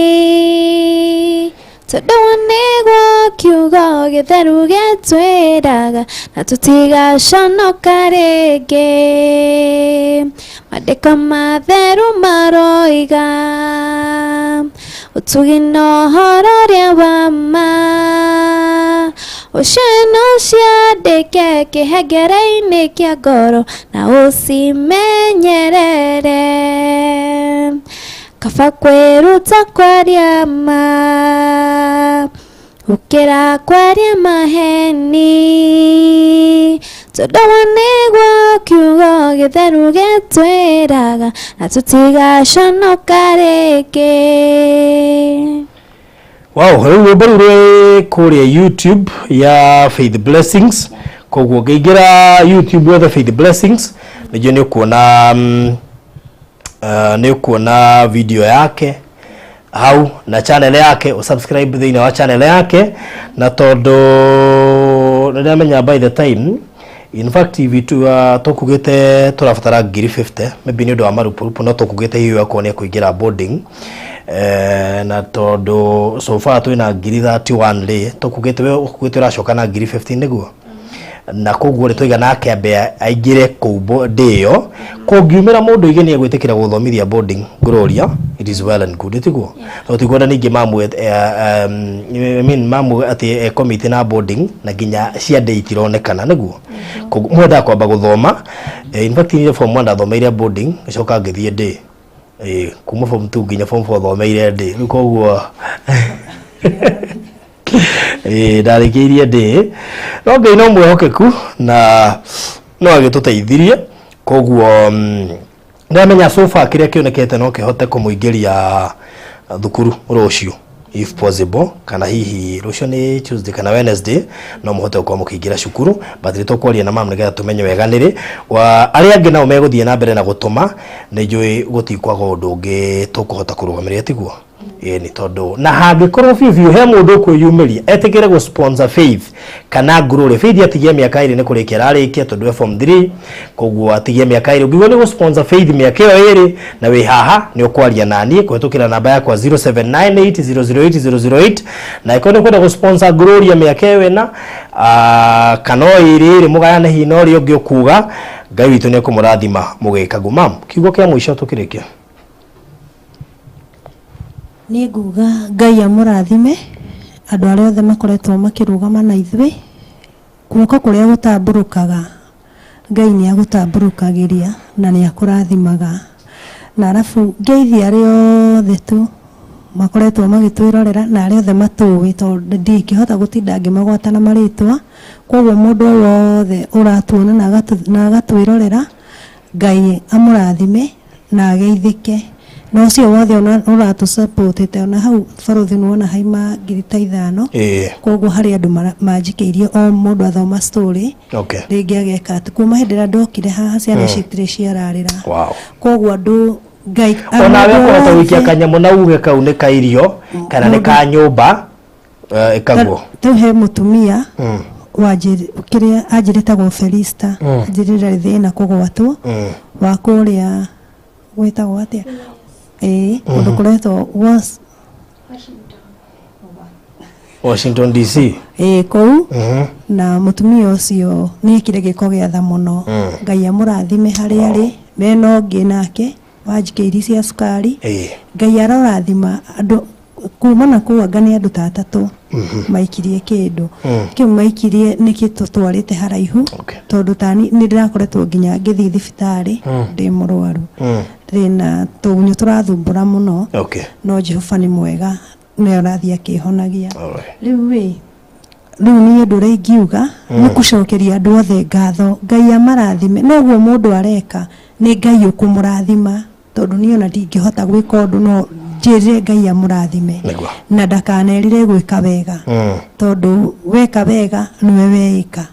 I: tondũ nĩguo kiugo gĩtheru gĩtwĩraga na tũtigaconoka rĩngĩ. Maandĩko matheru maroiga ũtugi na ũhoro ũrĩa wa ma ũcio no ũciandĩke kĩhengere-inĩ kĩa ngoro na ũcimenyerere. Kaba kwĩruta kwaria ma gũkĩra kwaria maheni tondũ nĩguo kiugo gĩtheru gĩtwĩraga na tũtigaconoka rĩngĩ.
A: Wow, rwĩmbo rũu rwĩ kũrĩa YouTube ya Faith Blessings koguo ngĩingĩra YouTube ya Faith Blessings nĩguo nĩ ukuona video yake hau na channel yake usubscribe thĩinĩ wa channel yake na tondũ nĩndamenya by the time in fact vitu tũkugĩte tũrabatara ngiri 50 maybe nĩ ũndũ wa marupurupu no tũkugĩte hiyo yako nĩ kũingĩra boarding na tondũ so far twĩna ngiri 31 rĩ tũkugĩte we ũkugĩte ũracoka na ngiri 15 nĩguo na koguo tũiga nake ambe aingĩre kũu ndio kũngiumĩra mũndũ igeni egwĩtĩkĩra gũthomithia boarding Gloria it is well and good tiguo no tigwenda ningĩ mamu mamu ati committee na boarding na nginya cia day itironekana nĩguo mwenda kwamba gũthoma in fact ni form 1 athomeire boarding gĩcoka ngĩthiĩ day kuma form 2 nginya form 4 thomeire day koguo ndarĩkĩirie ndĩ no Ngai no mwĩhokeku na no agĩtũteithirie koguo ndamenya sofa kiria kionekete no kihote kumuingiria thukuru rucio if possible, kana hihi rucio ni Tuesday kana Wednesday no muhote kwa mukiingira cukuru, but rito kwaria na mam nigetha tumenye wega niri wa aria angi nao meguthie na mbere na gutuma ni njui gutikwaga undu ungi tukuhota kurugamira tiguo ni tondu na hangikorwo bibiu he mundu kwiyumiria etikire go sponsor Faith kana Glory. Faith atigie miaka iri ni kurikia rarikia tondu form 3 koguo atigie miaka iri ugiwe ni go sponsor Faith miaka iyo iri na wi haha ni ukwaria nani kuhetukira namba yakwa 0798008008 na ikono kwenda go sponsor Glory miaka iyo na kano iri mugayane hino ri ungi ukuga Ngai witu ni kumurathima mugikagu mam kiugo kia mwisho tukirikia
J: Niĩ nguga Ngai amũrathime andũ arĩa othe makoretwo makĩrũgama na ithuĩ guoko kũrĩa gũtambũrũkaga Ngai nĩ agũtambũrũkagĩria na nĩ akũrathimaga na arabu ngeithia arĩa othe tu makoretwo magĩtwĩrorera na arĩa othe matũĩ tondũ ndingĩhota gũtinda ngĩmagwata na marĩtwa koguo mũndũ wothe ũratuona na agatwĩrorera Ngai amũrathime na ageithĩke no cio wothe uratu support ona hau baruthi nuona haima ngirita 5 koguo hari andu manjikeirie o mundu athoma story ringi ageka kuma hindira ndokire haha ciana citire ciararira koguo andu Ngai
A: ona we kuhota wikia kanyamu na uge kau ni kairio kana ni ka nyumba ikaguo
J: tuhe mutumia wajiri kiria ajiritagwo Felista ajirira thina kugwatwo wa kuria gwetagwo atia undu kuretwo
A: Washington DC
J: kou na mutumia ucio ni kire giko giatha muno Ngai amurathime hari ari beno ngi nake wajikeiri cia sukari Ngai arorathima andu kumana kuanga ni andu tatatu maikirie kindu kiu maikirie niki tutwarite haraihu tondu tani ni ndirakoretwo nginya ngithi thibitari ndi murwaru rina tugunyo turathumbura muno no Jehova ni mwega ni arathia akihonagia riu ni andu ringiuga ni kucokeria andu othe ngatho Ngai amarathime noguo mundu areka ni Ngai ukumurathima tondu ni ona ndingihota gwika undu no njire Ngai amurathime na ndakanerire gwika wega tondu weka wega niwe weika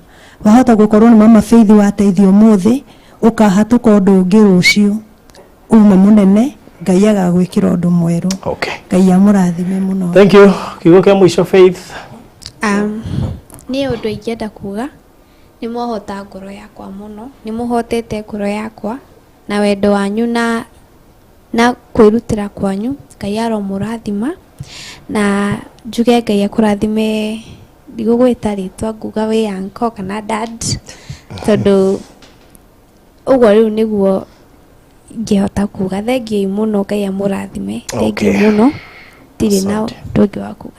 J: wahota gukorwo ni mama Faith wateithio muthi ukahatuka undu ungi rucio uma munene Ngai agagwikira undu mweru Ngai amurathime muno.
A: Thank you. Kiugo kia mwisho Faith.
I: Ni undu ingenda kuga ni mohota ngoro yakwa muno ni muhotete ngoro yakwa na wendo wanyu na kwirutira kwanyu Ngai aromurathima na njuge Ngai akurathime ndigugwita ritwa nguga we uncle kana dad tondu uguo riu niguo ngihota kuga thengiĩ muno Ngai amurathime thengiĩ muno tiri na ndungi wa kuga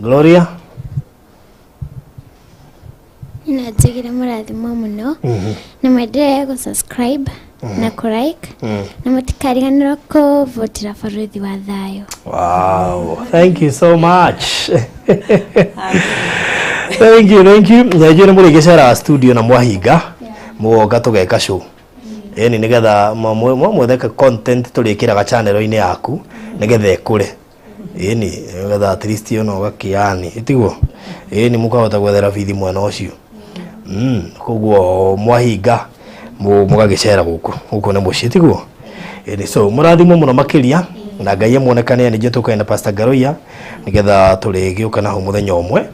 A: Gloria
K: na njigire murathimo muno na mwendelee ku subscribe na ku like na mutikariganĩrwo kuvotera baruthi wa thayo.
A: Wow, thank you so much. Thank you njajire muri gicera studio na mwahinga muoga tugeka show ni nigetha mwetheka content turikiraga channel-ini yaku nigetha ikure ni nigetha at least ono gakiani itiguo ni mukahota gwethera bithi mwana ucio koguo mwahinga mugagicera guku ni mucii tiguo ni so murathimo muno makiria na Ngai amuonekane ni jetuka na Pastor Garoya nigetha turigiuka naho muthenya umwe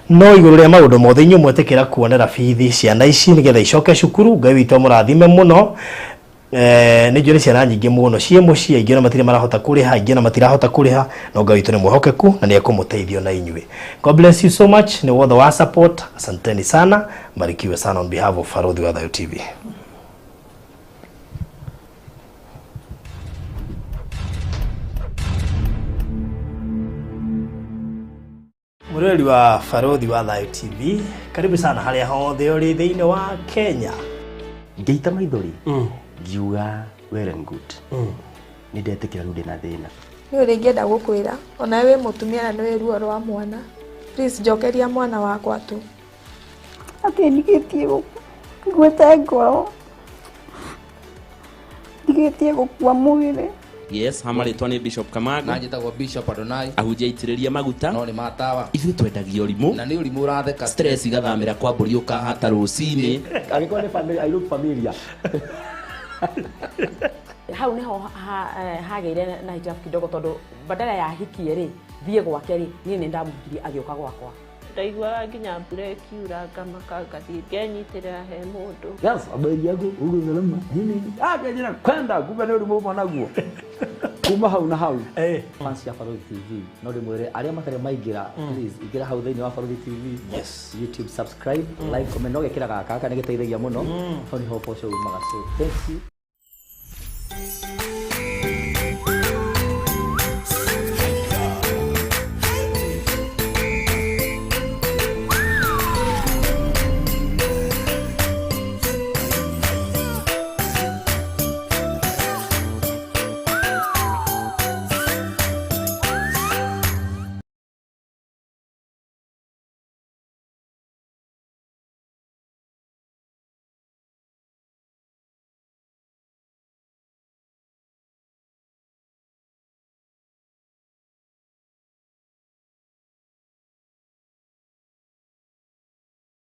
A: no iguru ria maundu mothe inyu mwetekera kuonera bithi ciana ici nigetha icoke cukuru Ngai witu murathime muno ni njuri ciana nyingi muno cie mucii aingi na matire marahota kuriha aingi na matirahota kuriha no Ngai witu ni mwihokeku na ni ekumuteithio na inyui. God bless you so much ni wothe wa support. Asanteni sana, mbarikiwe sana on behalf of Farodhi wa Thayo TV. Mureli wa Farodhi wa Thayo TV, karibu sana haria hothe uri thiini wa Kenya.
L: Ngeita maithori ngiuga well and good ni ndetikira rundi na thina
C: ni uri ngenda gukwira ona we mutumia na niwe ruo rwa mwana please jokeria mwana wakwa tu
D: ati ndigitie gwete ngoro atigĩtie gũkua mwĩrĩ.
E: Yes, hamarĩtwa nĩ Bishop Kamago.
F: Na njĩtagwo Bishop Adonai.
E: Ahunjia aitĩrĩria maguta.
F: No nĩ matawa.
E: Ithuĩ twendagia ũrimũ.
F: Na nĩ ũrimũ ũratheka.
E: Stress igathamĩra kwa mbũri ũkahata rũcinĩ.
B: Angĩkorwo nĩ family, I look familiar.
G: Hau niho hagĩire na hijab kidogo tondu badala ya hikie ri thie gwake ri niĩ nĩ ndamũhikirie agĩũka gwakwa.
H: Ndaiguaga nginya mbura ĩkiura ngamaka ngathiĩ ngenyitĩrĩra he mũndũ.
B: Yes, habari yako huko salama. Nini? Ngejera kwenda kumbe nĩ ũrimũ ũmwe naguo. Kuma hau na hau. Fans ya Farothi TV. No ndĩmwĩre arĩa matarĩ maingĩra, please ingĩra hau thĩinĩ wa Farothi TV.
A: Yes.
B: YouTube subscribe, like, comment, no gekĩra gaka nĩ gĩteithagia mũno. Hau nĩho ũboco umaga. So thank you.